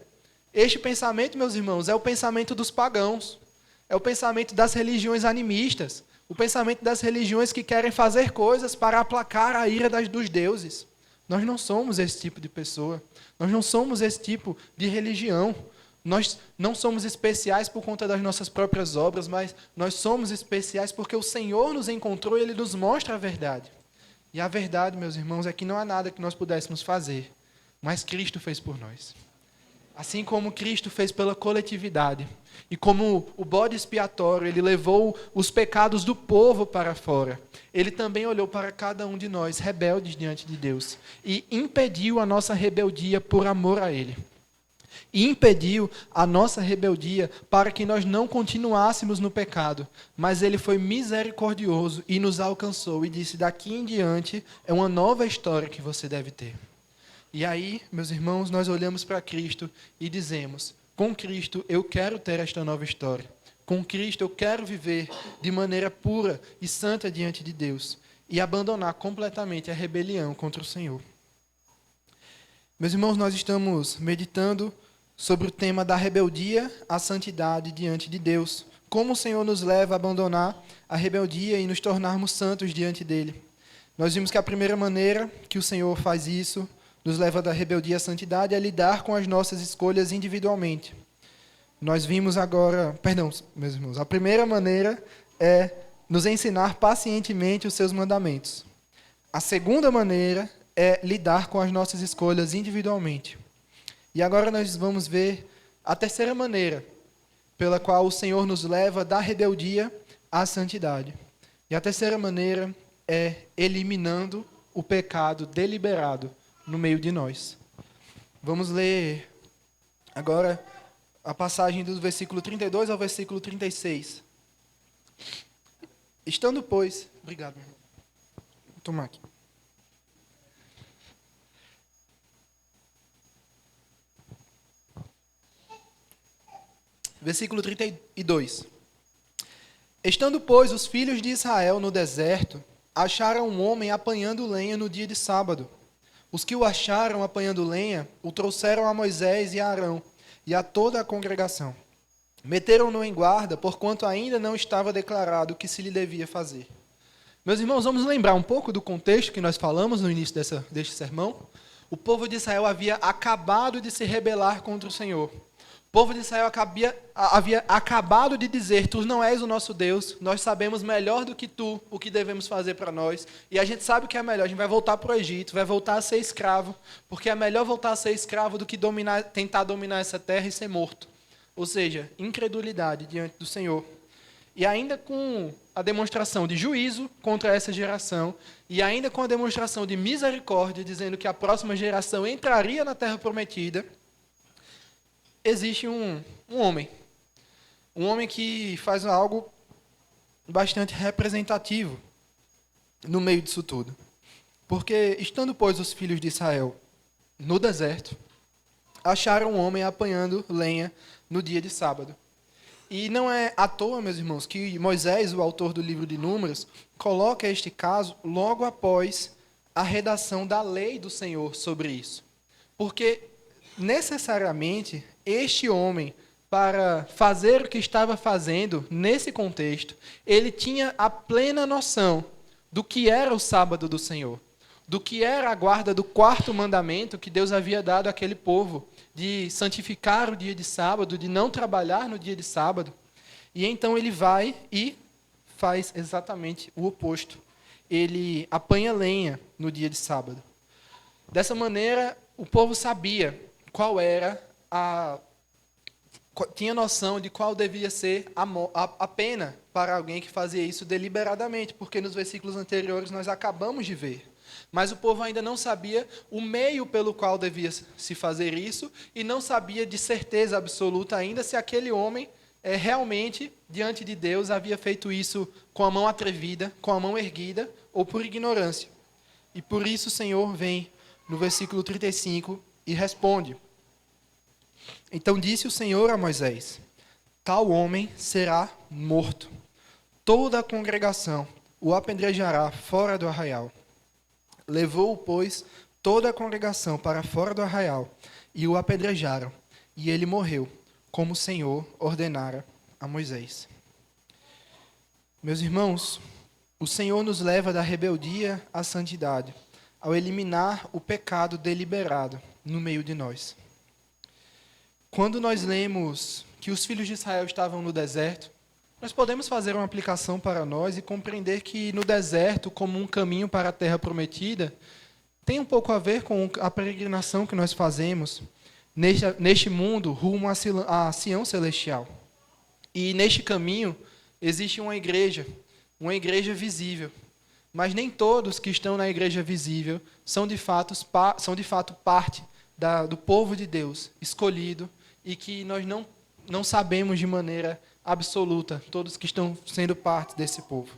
Este pensamento, meus irmãos, é o pensamento dos pagãos. É o pensamento das religiões animistas. O pensamento das religiões que querem fazer coisas para aplacar a ira dos deuses. Nós não somos esse tipo de pessoa. Nós não somos esse tipo de religião. Nós não somos especiais por conta das nossas próprias obras, mas nós somos especiais porque o Senhor nos encontrou e Ele nos mostra a verdade. E a verdade, meus irmãos, é que não há nada que nós pudéssemos fazer, mas Cristo fez por nós. Assim como Cristo fez pela coletividade, e como o bode expiatório, Ele levou os pecados do povo para fora, Ele também olhou para cada um de nós, rebeldes diante de Deus, e impediu a nossa rebeldia por amor a Ele. E impediu a nossa rebeldia para que nós não continuássemos no pecado. Mas Ele foi misericordioso e nos alcançou e disse, daqui em diante é uma nova história que você deve ter. E aí, meus irmãos, nós olhamos para Cristo e dizemos, com Cristo eu quero ter esta nova história. Com Cristo eu quero viver de maneira pura e santa diante de Deus. E abandonar completamente a rebelião contra o Senhor. Meus irmãos, nós estamos meditando sobre o tema da rebeldia à santidade diante de Deus. Como o Senhor nos leva a abandonar a rebeldia e nos tornarmos santos diante dEle. Nós vimos que a primeira maneira que o Senhor faz isso, nos leva da rebeldia à santidade, é lidar com as nossas escolhas individualmente. Nós vimos agora, meus irmãos, a primeira maneira é nos ensinar pacientemente os seus mandamentos. A segunda maneira é lidar com as nossas escolhas individualmente. E agora nós vamos ver a terceira maneira pela qual o Senhor nos leva da rebeldia à santidade. E a terceira maneira é eliminando o pecado deliberado no meio de nós. Vamos ler agora a passagem do versículo 32 ao versículo 36. Estando, pois... Obrigado, meu irmão. Vou tomar aqui. Versículo 32. Estando, pois, os filhos de Israel no deserto, acharam um homem apanhando lenha no dia de sábado. Os que o acharam apanhando lenha, o trouxeram a Moisés e a Arão, e a toda a congregação. Meteram-no em guarda, porquanto ainda não estava declarado o que se lhe devia fazer. Meus irmãos, vamos lembrar um pouco do contexto que nós falamos no início deste sermão? O povo de Israel havia acabado de se rebelar contra o Senhor. O povo de Israel havia acabado de dizer, tu não és o nosso Deus, nós sabemos melhor do que tu o que devemos fazer para nós, e a gente sabe o que é melhor, a gente vai voltar para o Egito, vai voltar a ser escravo, porque é melhor voltar a ser escravo do que tentar dominar essa terra e ser morto. Ou seja, incredulidade diante do Senhor. E ainda com a demonstração de juízo contra essa geração, e ainda com a demonstração de misericórdia, dizendo que a próxima geração entraria na terra prometida, existe um homem que faz algo bastante representativo no meio disso tudo. Porque, estando, pois, os filhos de Israel no deserto, acharam um homem apanhando lenha no dia de sábado. E não é à toa, meus irmãos, que Moisés, o autor do livro de Números, coloca este caso logo após a redação da lei do Senhor sobre isso. Porque, necessariamente, este homem, para fazer o que estava fazendo nesse contexto, ele tinha a plena noção do que era o sábado do Senhor, do que era a guarda do quarto mandamento que Deus havia dado àquele povo, de santificar o dia de sábado, de não trabalhar no dia de sábado. E então ele vai e faz exatamente o oposto. Ele apanha lenha no dia de sábado. Dessa maneira, o povo sabia qual era tinha noção de qual devia ser a pena para alguém que fazia isso deliberadamente, porque nos versículos anteriores nós acabamos de ver. Mas o povo ainda não sabia o meio pelo qual devia se fazer isso e não sabia de certeza absoluta ainda se aquele homem realmente, diante de Deus, havia feito isso com a mão atrevida, com a mão erguida ou por ignorância. E por isso o Senhor vem no versículo 35 e responde. Então disse o Senhor a Moisés, tal homem será morto. Toda a congregação o apedrejará fora do arraial. Levou-o, pois, toda a congregação para fora do arraial, e o apedrejaram, e ele morreu, como o Senhor ordenara a Moisés. Meus irmãos, o Senhor nos leva da rebeldia à santidade, ao eliminar o pecado deliberado no meio de nós. Quando nós lemos que os filhos de Israel estavam no deserto, nós podemos fazer uma aplicação para nós e compreender que no deserto, como um caminho para a terra prometida, tem um pouco a ver com a peregrinação que nós fazemos neste mundo rumo a Sião Celestial. E neste caminho existe uma igreja visível. Mas nem todos que estão na igreja visível são de fato parte do povo de Deus, escolhido, e que nós não sabemos de maneira absoluta, todos que estão sendo parte desse povo.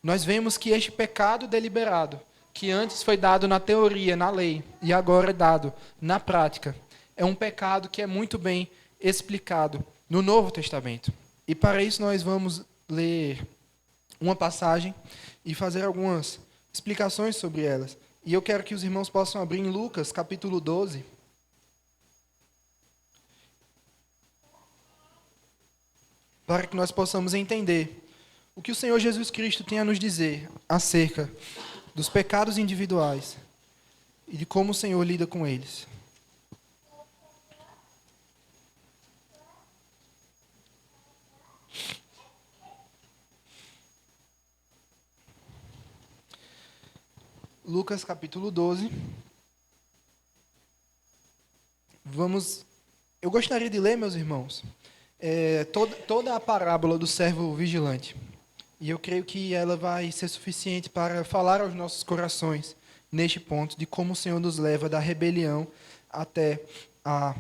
Nós vemos que este pecado deliberado, que antes foi dado na teoria, na lei, e agora é dado na prática, é um pecado que é muito bem explicado no Novo Testamento. E para isso nós vamos ler uma passagem e fazer algumas explicações sobre elas. E eu quero que os irmãos possam abrir em Lucas, capítulo 12. Para que nós possamos entender o que o Senhor Jesus Cristo tem a nos dizer acerca dos pecados individuais e de como o Senhor lida com eles. Lucas capítulo 12. Eu gostaria de ler, meus irmãos, toda a parábola do servo vigilante. E eu creio que ela vai ser suficiente para falar aos nossos corações neste ponto de como o Senhor nos leva da rebelião até a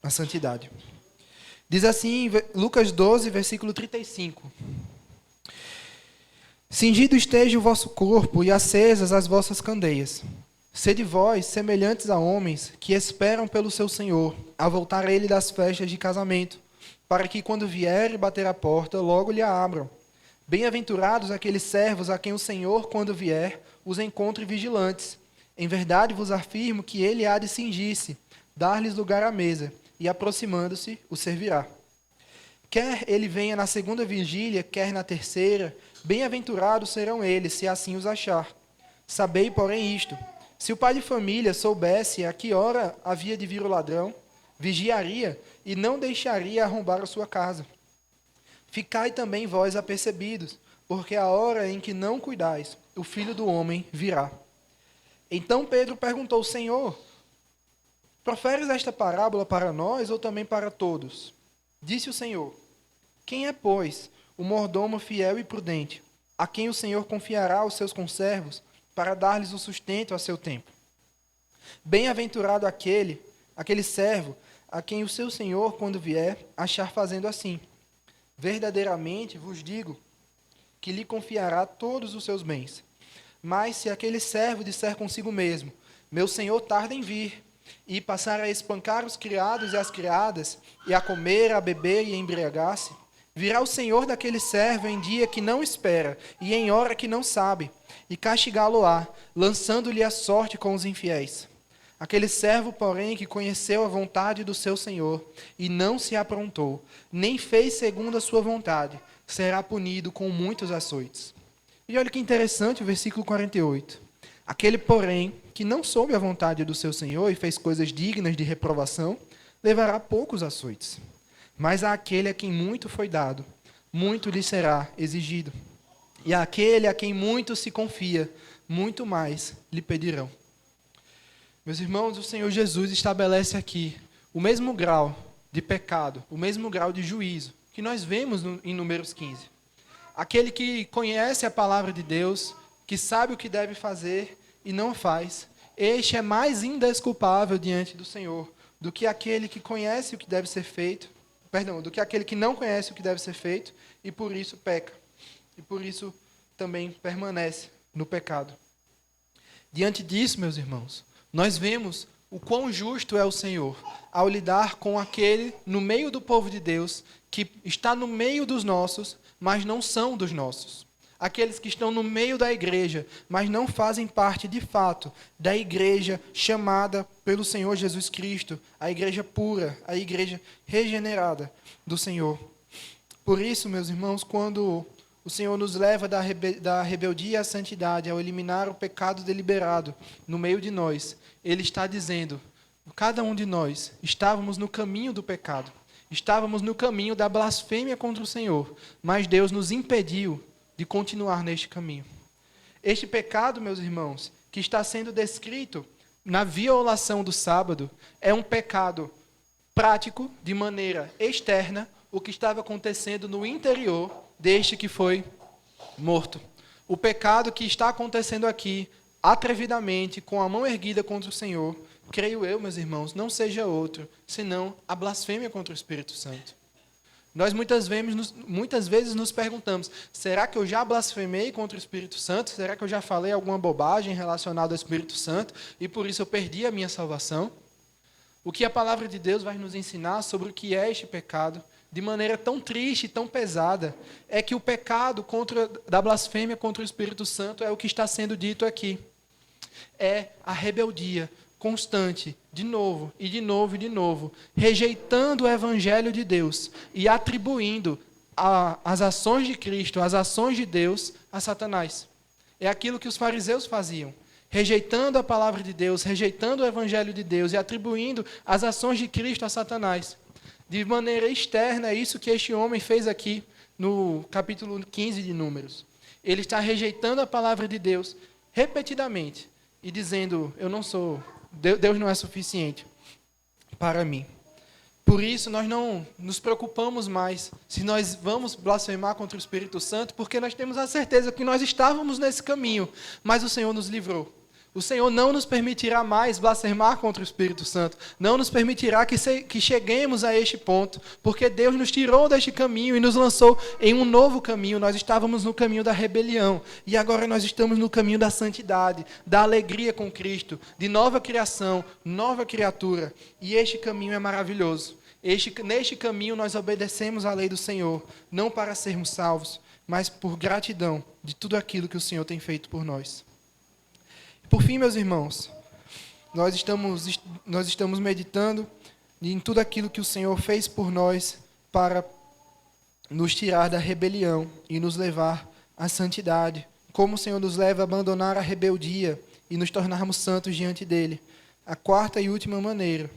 santidade. Diz assim, Lucas 12, versículo 35. Cingido esteja o vosso corpo e acesas as vossas candeias. Sede vós semelhantes a homens que esperam pelo seu Senhor, a voltar a ele das festas de casamento, para que, quando vier e bater a porta, logo lhe a abram. Bem-aventurados aqueles servos a quem o Senhor, quando vier, os encontre vigilantes. Em verdade vos afirmo que ele há de cingir-se, dar-lhes lugar à mesa, e, aproximando-se, o servirá. Quer ele venha na segunda vigília, quer na terceira, bem-aventurados serão eles, se assim os achar. Sabei, porém, isto: se o pai de família soubesse a que hora havia de vir o ladrão, vigiaria e não deixaria arrombar a sua casa. Ficai também vós apercebidos, porque a hora em que não cuidais, o Filho do Homem virá. Então Pedro perguntou: Senhor, proferes esta parábola para nós ou também para todos? Disse o Senhor: quem é, pois, o mordomo fiel e prudente, a quem o Senhor confiará os seus conservos para dar-lhes o sustento a seu tempo? Bem-aventurado aquele servo a quem o seu Senhor, quando vier, achar fazendo assim. Verdadeiramente vos digo que lhe confiará todos os seus bens. Mas se aquele servo disser consigo mesmo: meu Senhor tarda em vir, e passar a espancar os criados e as criadas, e a comer, a beber e a embriagar-se, virá o Senhor daquele servo em dia que não espera, e em hora que não sabe, e castigá-lo-á, lançando-lhe a sorte com os infiéis. Aquele servo, porém, que conheceu a vontade do seu Senhor, e não se aprontou, nem fez segundo a sua vontade, será punido com muitos açoites. E olha que interessante o versículo 48. Aquele, porém, que não soube a vontade do seu Senhor e fez coisas dignas de reprovação, levará poucos açoites. Mas àquele a quem muito foi dado, muito lhe será exigido. E àquele a quem muito se confia, muito mais lhe pedirão. Meus irmãos, o Senhor Jesus estabelece aqui o mesmo grau de pecado, o mesmo grau de juízo que nós vemos em Números 15. Aquele que conhece a palavra de Deus, que sabe o que deve fazer e não faz, este é mais indesculpável diante do Senhor do que aquele que conhece o que deve ser feito, do que aquele que não conhece o que deve ser feito e por isso peca. E por isso também permanece no pecado. Diante disso, meus irmãos, nós vemos o quão justo é o Senhor ao lidar com aquele no meio do povo de Deus que está no meio dos nossos, mas não são dos nossos. Aqueles que estão no meio da igreja, mas não fazem parte de fato da igreja chamada pelo Senhor Jesus Cristo, a igreja pura, a igreja regenerada do Senhor. Por isso, meus irmãos, quando o Senhor nos leva da rebeldia à santidade, ao eliminar o pecado deliberado no meio de nós, Ele está dizendo, cada um de nós estávamos no caminho do pecado, estávamos no caminho da blasfêmia contra o Senhor, mas Deus nos impediu de continuar neste caminho. Este pecado, meus irmãos, que está sendo descrito na violação do sábado, é um pecado prático, de maneira externa, o que estava acontecendo no interior deste que foi morto. O pecado que está acontecendo aqui, atrevidamente, com a mão erguida contra o Senhor, creio eu, meus irmãos, não seja outro, senão a blasfêmia contra o Espírito Santo. Nós muitas vezes nos perguntamos, será que eu já blasfemei contra o Espírito Santo? Será que eu já falei alguma bobagem relacionada ao Espírito Santo e por isso eu perdi a minha salvação? O que a palavra de Deus vai nos ensinar sobre o que é este pecado, de maneira tão triste e tão pesada, é que o pecado da blasfêmia contra o Espírito Santo é o que está sendo dito aqui. É a rebeldia constante, de novo, e de novo, e de novo, rejeitando o Evangelho de Deus e atribuindo as ações de Cristo, as ações de Deus, a Satanás. É aquilo que os fariseus faziam, rejeitando a palavra de Deus, rejeitando o Evangelho de Deus e atribuindo as ações de Cristo a Satanás. De maneira externa, é isso que este homem fez aqui no capítulo 15 de Números. Ele está rejeitando a palavra de Deus repetidamente e dizendo, Deus não é suficiente para mim. Por isso, nós não nos preocupamos mais se nós vamos blasfemar contra o Espírito Santo, porque nós temos a certeza que nós estávamos nesse caminho, mas o Senhor nos livrou. O Senhor não nos permitirá mais blasfemar contra o Espírito Santo, não nos permitirá que cheguemos a este ponto, porque Deus nos tirou deste caminho e nos lançou em um novo caminho. Nós estávamos no caminho da rebelião e agora nós estamos no caminho da santidade, da alegria com Cristo, de nova criação, nova criatura. E este caminho é maravilhoso. Neste caminho nós obedecemos à lei do Senhor, não para sermos salvos, mas por gratidão de tudo aquilo que o Senhor tem feito por nós. Por fim, meus irmãos, nós estamos meditando em tudo aquilo que o Senhor fez por nós para nos tirar da rebelião e nos levar à santidade. Como o Senhor nos leva a abandonar a rebeldia e nos tornarmos santos diante dEle. A quarta e última maneira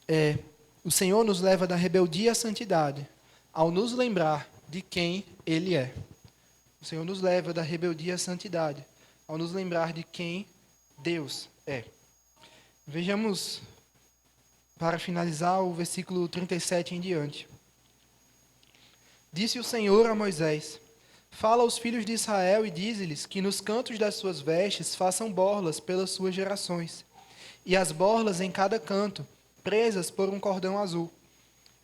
é: o Senhor nos leva da rebeldia à santidade ao nos lembrar de quem Ele é. O Senhor nos leva da rebeldia à santidade ao nos lembrar de quem Deus é. Vejamos, para finalizar, o versículo 37 em diante. Disse o Senhor a Moisés: fala aos filhos de Israel e dize-lhes que nos cantos das suas vestes façam borlas pelas suas gerações, e as borlas em cada canto, presas por um cordão azul.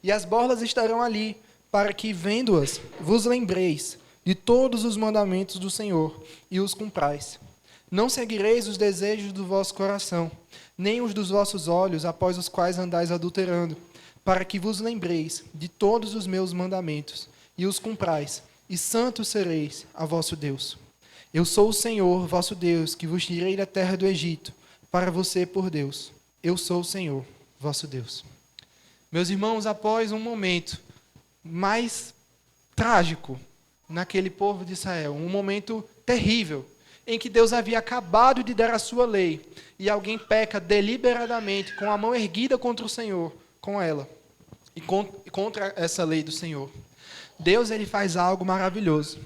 E as borlas estarão ali, para que, vendo-as, vos lembreis de todos os mandamentos do Senhor, e os cumprais. Não seguireis os desejos do vosso coração, nem os dos vossos olhos, após os quais andais adulterando, para que vos lembreis de todos os meus mandamentos, e os cumprais, e santos sereis a vosso Deus. Eu sou o Senhor, vosso Deus, que vos tirei da terra do Egito, para você por Deus. Eu sou o Senhor, vosso Deus. Meus irmãos, após um momento mais trágico naquele povo de Israel, um momento terrível, em que Deus havia acabado de dar a sua lei, e alguém peca deliberadamente, com a mão erguida contra o Senhor, com ela, e contra essa lei do Senhor. Deus, ele faz algo maravilhoso.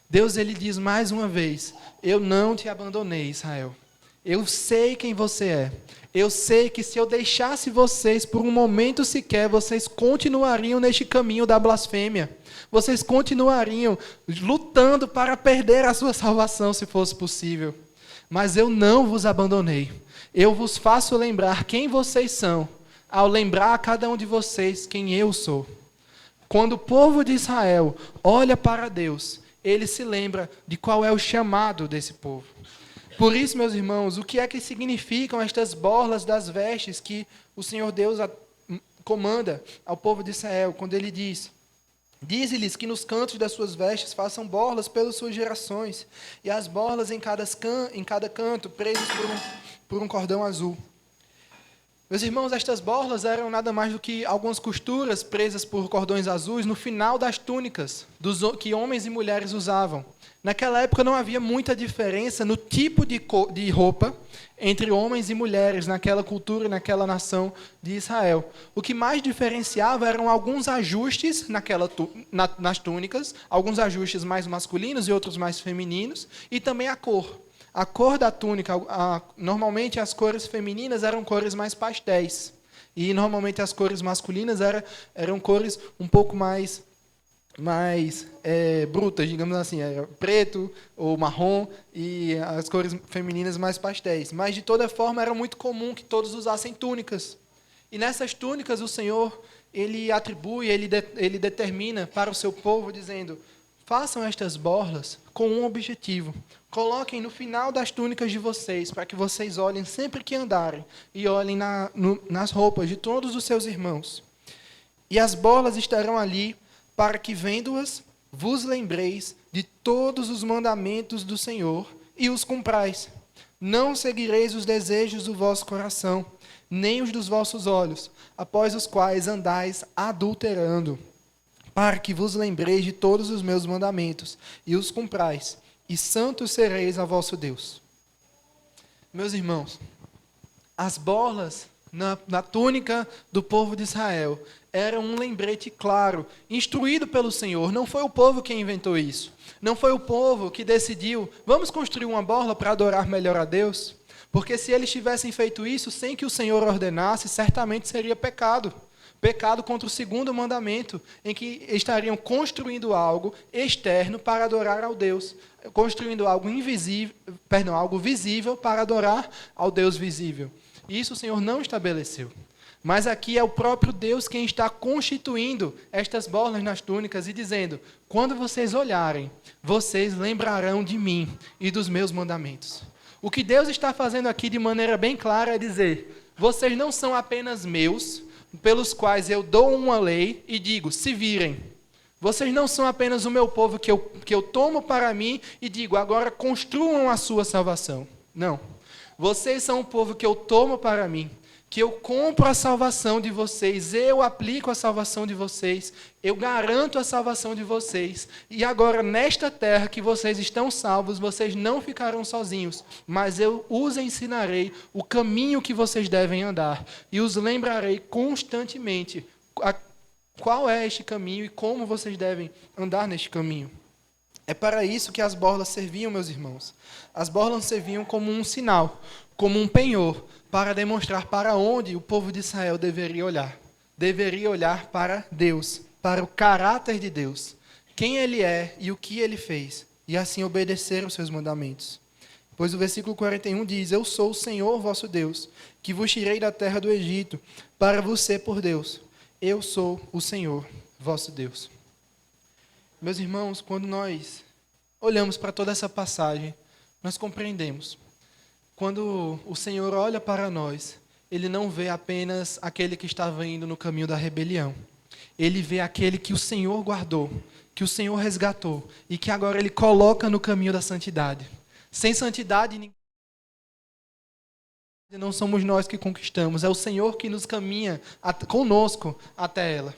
Deus, ele diz mais uma vez: eu não te abandonei, Israel. Eu sei quem você é. Eu sei que se eu deixasse vocês por um momento sequer, vocês continuariam neste caminho da blasfêmia. Vocês continuariam lutando para perder a sua salvação, se fosse possível. Mas eu não vos abandonei. Eu vos faço lembrar quem vocês são, ao lembrar a cada um de vocês quem eu sou. Quando o povo de Israel olha para Deus, ele se lembra de qual é o chamado desse povo. Por isso, meus irmãos, o que é que significam estas borlas das vestes que o Senhor Deus comanda ao povo de Israel, quando ele diz: dize-lhes que nos cantos das suas vestes façam borlas pelas suas gerações, e as borlas em cada canto presas por um cordão azul. Meus irmãos, estas borlas eram nada mais do que algumas costuras presas por cordões azuis no final das túnicas que homens e mulheres usavam. Naquela época não havia muita diferença no tipo de roupa entre homens e mulheres naquela cultura e naquela nação de Israel. O que mais diferenciava eram alguns ajustes nas túnicas, alguns ajustes mais masculinos e outros mais femininos, e também a cor. A cor da túnica, normalmente as cores femininas eram cores mais pastéis, e normalmente as cores masculinas eram cores um pouco mais brutas, digamos assim, era preto ou marrom, e as cores femininas mais pastéis. Mas, de toda forma, era muito comum que todos usassem túnicas. E nessas túnicas o Senhor, ele atribui, ele determina para o seu povo, dizendo: façam estas borlas com um objetivo. Coloquem no final das túnicas de vocês, para que vocês olhem sempre que andarem, e olhem nas roupas de todos os seus irmãos. E as borlas estarão ali, para que, vendo-as, vos lembreis de todos os mandamentos do Senhor e os cumprais. Não seguireis os desejos do vosso coração, nem os dos vossos olhos, após os quais andais adulterando, para que vos lembreis de todos os meus mandamentos e os cumprais, e santos sereis a vosso Deus. Meus irmãos, as borlas na túnica do povo de Israel era um lembrete claro, instruído pelo Senhor. Não foi o povo quem inventou isso. Não foi o povo que decidiu: vamos construir uma borla para adorar melhor a Deus. Porque se eles tivessem feito isso sem que o Senhor ordenasse, certamente seria pecado. Pecado contra o segundo mandamento, em que estariam construindo algo externo para adorar ao Deus. Construindo algo algo visível para adorar ao Deus visível. Isso o Senhor não estabeleceu. Mas aqui é o próprio Deus quem está constituindo estas borlas nas túnicas e dizendo: quando vocês olharem, vocês lembrarão de mim e dos meus mandamentos. O que Deus está fazendo aqui de maneira bem clara é dizer: vocês não são apenas meus, pelos quais eu dou uma lei e digo: se virem. Vocês não são apenas o meu povo que eu tomo para mim e digo: agora construam a sua salvação. Não. Vocês são o povo que eu tomo para mim, que eu compro a salvação de vocês, eu aplico a salvação de vocês, eu garanto a salvação de vocês. E agora, nesta terra que vocês estão salvos, vocês não ficarão sozinhos, mas eu os ensinarei o caminho que vocês devem andar, e os lembrarei constantemente qual é este caminho e como vocês devem andar neste caminho. É para isso que as borlas serviam, meus irmãos. As borlas serviam como um sinal, como um penhor, para demonstrar para onde o povo de Israel deveria olhar. Deveria olhar para Deus, para o caráter de Deus, quem Ele é e o que Ele fez, e assim obedecer os seus mandamentos. Pois o versículo 41 diz: eu sou o Senhor vosso Deus, que vos tirei da terra do Egito, para vos ser por Deus. Eu sou o Senhor vosso Deus. Meus irmãos, quando nós olhamos para toda essa passagem, nós compreendemos. Quando o Senhor olha para nós, Ele não vê apenas aquele que estava indo no caminho da rebelião. Ele vê aquele que o Senhor guardou, que o Senhor resgatou e que agora Ele coloca no caminho da santidade. Sem santidade, não somos nós que conquistamos, é o Senhor que nos caminha conosco até ela.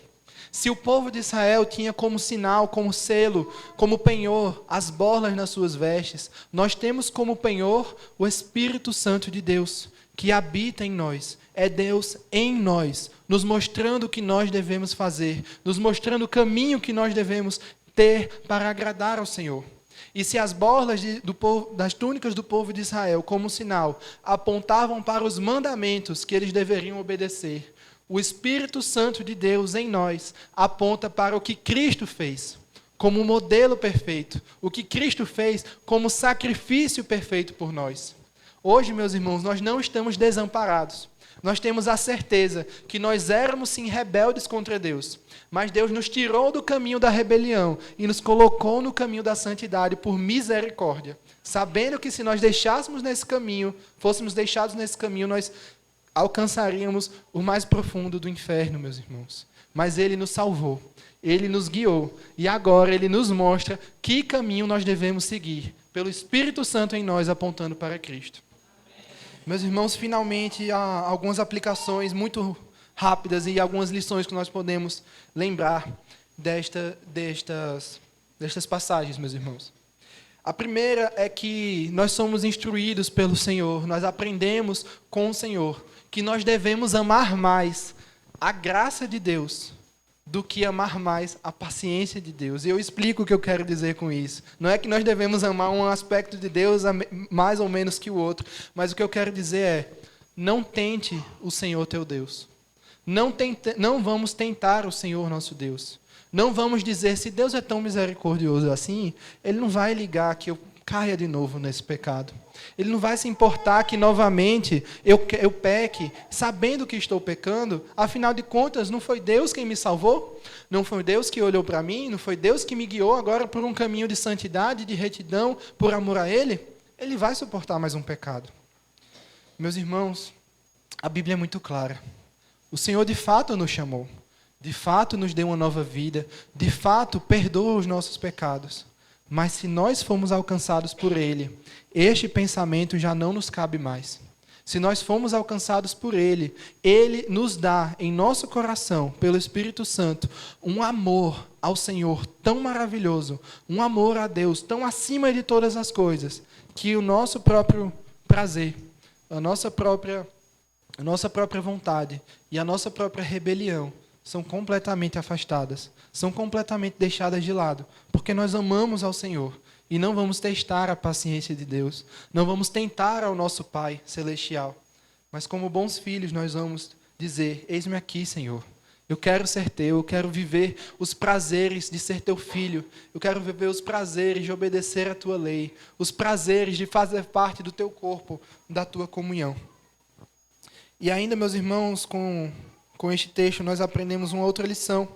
Se o povo de Israel tinha como sinal, como selo, como penhor, as borlas nas suas vestes, nós temos como penhor o Espírito Santo de Deus, que habita em nós. É Deus em nós, nos mostrando o que nós devemos fazer, nos mostrando o caminho que nós devemos ter para agradar ao Senhor. E se as borlas das túnicas do povo de Israel, como sinal, apontavam para os mandamentos que eles deveriam obedecer, o Espírito Santo de Deus em nós aponta para o que Cristo fez, como um modelo perfeito. O que Cristo fez como sacrifício perfeito por nós. Hoje, meus irmãos, nós não estamos desamparados. Nós temos a certeza que nós éramos sim rebeldes contra Deus, mas Deus nos tirou do caminho da rebelião e nos colocou no caminho da santidade por misericórdia, sabendo que se nós deixássemos nesse caminho, fôssemos deixados nesse caminho, nós alcançaríamos o mais profundo do inferno, meus irmãos. Mas Ele nos salvou, Ele nos guiou e agora Ele nos mostra que caminho nós devemos seguir, pelo Espírito Santo em nós apontando para Cristo. Meus irmãos, finalmente há algumas aplicações muito rápidas e algumas lições que nós podemos lembrar destas passagens, meus irmãos. A primeira é que nós somos instruídos pelo Senhor, nós aprendemos com o Senhor que nós devemos amar mais a graça de Deus do que amar mais a paciência de Deus. E eu explico o que eu quero dizer com isso. Não é que nós devemos amar um aspecto de Deus mais ou menos que o outro, mas o que eu quero dizer é, não tente o Senhor teu Deus. Não vamos tentar o Senhor nosso Deus. Não vamos dizer, se Deus é tão misericordioso assim, Ele não vai ligar que eu caia de novo nesse pecado. Ele não vai se importar que novamente eu peque, sabendo que estou pecando. Afinal de contas, não foi Deus quem me salvou? Não foi Deus que olhou para mim? Não foi Deus que me guiou agora por um caminho de santidade, de retidão, por amor a Ele? Ele vai suportar mais um pecado. Meus irmãos, a Bíblia é muito clara. O Senhor de fato nos chamou. De fato nos deu uma nova vida. De fato perdoa os nossos pecados. Mas se nós fomos alcançados por Ele, este pensamento já não nos cabe mais. Se nós fomos alcançados por Ele, Ele nos dá em nosso coração, pelo Espírito Santo, um amor ao Senhor tão maravilhoso, um amor a Deus tão acima de todas as coisas, que o nosso próprio prazer, a nossa própria vontade e a nossa própria rebelião são completamente afastadas, são completamente deixadas de lado, porque nós amamos ao Senhor e não vamos testar a paciência de Deus, não vamos tentar ao nosso Pai Celestial, mas como bons filhos nós vamos dizer, eis-me aqui, Senhor, eu quero ser teu, eu quero viver os prazeres de ser teu filho, eu quero viver os prazeres de obedecer a tua lei, os prazeres de fazer parte do teu corpo, da tua comunhão. E ainda, meus irmãos, com este texto, nós aprendemos uma outra lição.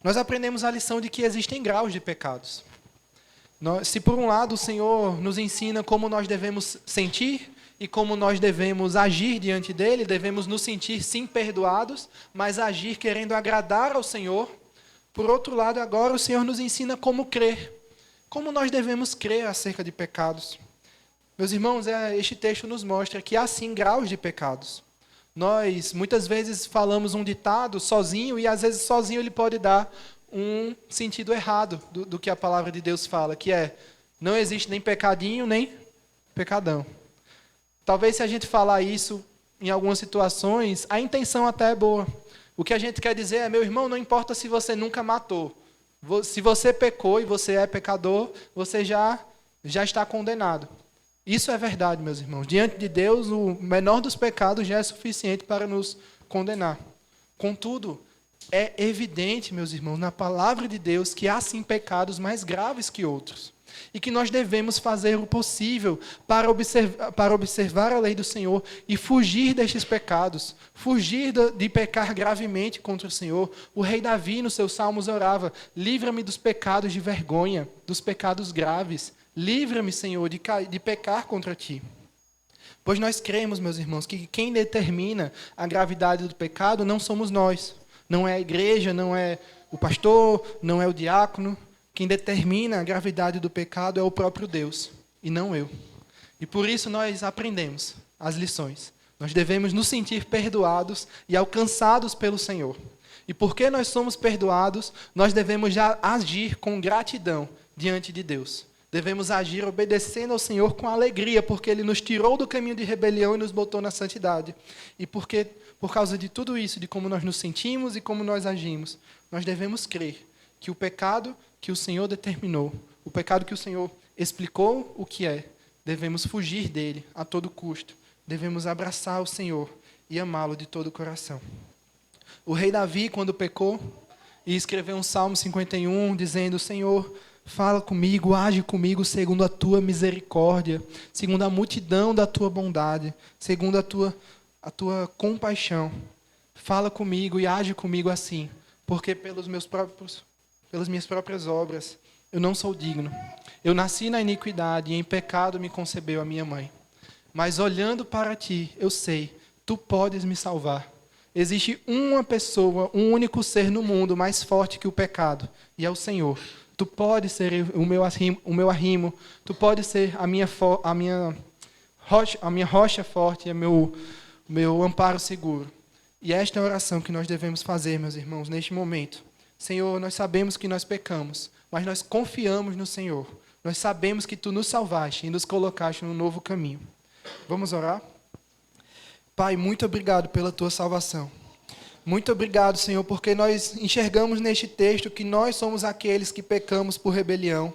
Nós aprendemos a lição de que existem graus de pecados. Se por um lado o Senhor nos ensina como nós devemos sentir e como nós devemos agir diante dEle, devemos nos sentir sim perdoados, mas agir querendo agradar ao Senhor. Por outro lado, agora o Senhor nos ensina como crer. Como nós devemos crer acerca de pecados. Meus irmãos, este texto nos mostra que há sim graus de pecados. Nós, muitas vezes, falamos um ditado sozinho e, às vezes, sozinho ele pode dar um sentido errado do que a palavra de Deus fala, que é, não existe nem pecadinho, nem pecadão. Talvez, se a gente falar isso em algumas situações, a intenção até é boa. O que a gente quer dizer é, meu irmão, não importa se você nunca matou. Se você pecou e você é pecador, você já está condenado. Isso é verdade, meus irmãos. Diante de Deus, o menor dos pecados já é suficiente para nos condenar. Contudo, é evidente, meus irmãos, na palavra de Deus, que há sim pecados mais graves que outros. E que nós devemos fazer o possível para observar a lei do Senhor e fugir destes pecados. Fugir de pecar gravemente contra o Senhor. O rei Davi, nos seus salmos, orava, livra-me dos pecados de vergonha, dos pecados graves. Livra-me, Senhor, de pecar contra Ti. Pois nós cremos, meus irmãos, que quem determina a gravidade do pecado não somos nós. Não é a igreja, não é o pastor, não é o diácono. Quem determina a gravidade do pecado é o próprio Deus, e não eu. E por isso nós aprendemos as lições. Nós devemos nos sentir perdoados e alcançados pelo Senhor. E porque nós somos perdoados, nós devemos já agir com gratidão diante de Deus. Devemos agir obedecendo ao Senhor com alegria, porque Ele nos tirou do caminho de rebelião e nos botou na santidade. E porque, por causa de tudo isso, de como nós nos sentimos e como nós agimos, nós devemos crer que o pecado que o Senhor determinou, o pecado que o Senhor explicou o que é, devemos fugir dele a todo custo. Devemos abraçar o Senhor e amá-lo de todo o coração. O rei Davi, quando pecou, e escreveu um Salmo 51, dizendo, Senhor, Fala comigo, age comigo segundo a tua misericórdia, segundo a multidão da tua bondade, segundo a tua compaixão. Fala comigo e age comigo assim, porque pelas minhas próprias obras eu não sou digno. Eu nasci na iniquidade e em pecado me concebeu a minha mãe. Mas olhando para ti, eu sei, tu podes me salvar. Existe uma pessoa, um único ser no mundo mais forte que o pecado, e é o Senhor. Tu podes ser o meu arrimo, tu podes ser a minha rocha forte, é meu amparo seguro. E esta é a oração que nós devemos fazer, meus irmãos, neste momento. Senhor, nós sabemos que nós pecamos, mas nós confiamos no Senhor. Nós sabemos que tu nos salvaste e nos colocaste num novo caminho. Vamos orar? Pai, muito obrigado pela tua salvação. Muito obrigado, Senhor, porque nós enxergamos neste texto que nós somos aqueles que pecamos por rebelião.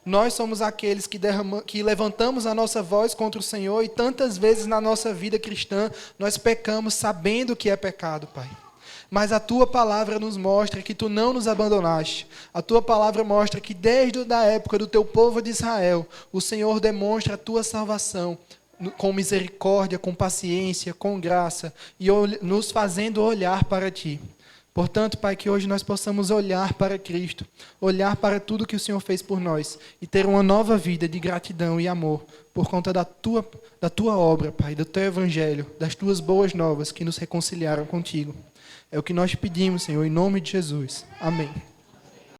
Nós somos aqueles que levantamos a nossa voz contra o Senhor e tantas vezes na nossa vida cristã nós pecamos sabendo que é pecado, Pai. Mas a tua palavra nos mostra que tu não nos abandonaste. A tua palavra mostra que desde a época do teu povo de Israel, o Senhor demonstra a tua salvação com misericórdia, com paciência, com graça, e nos fazendo olhar para ti. Portanto, Pai, que hoje nós possamos olhar para Cristo, olhar para tudo que o Senhor fez por nós, e ter uma nova vida de gratidão e amor, por conta da tua obra, Pai, do teu evangelho, das tuas boas novas que nos reconciliaram contigo. É o que nós pedimos, Senhor, em nome de Jesus. Amém.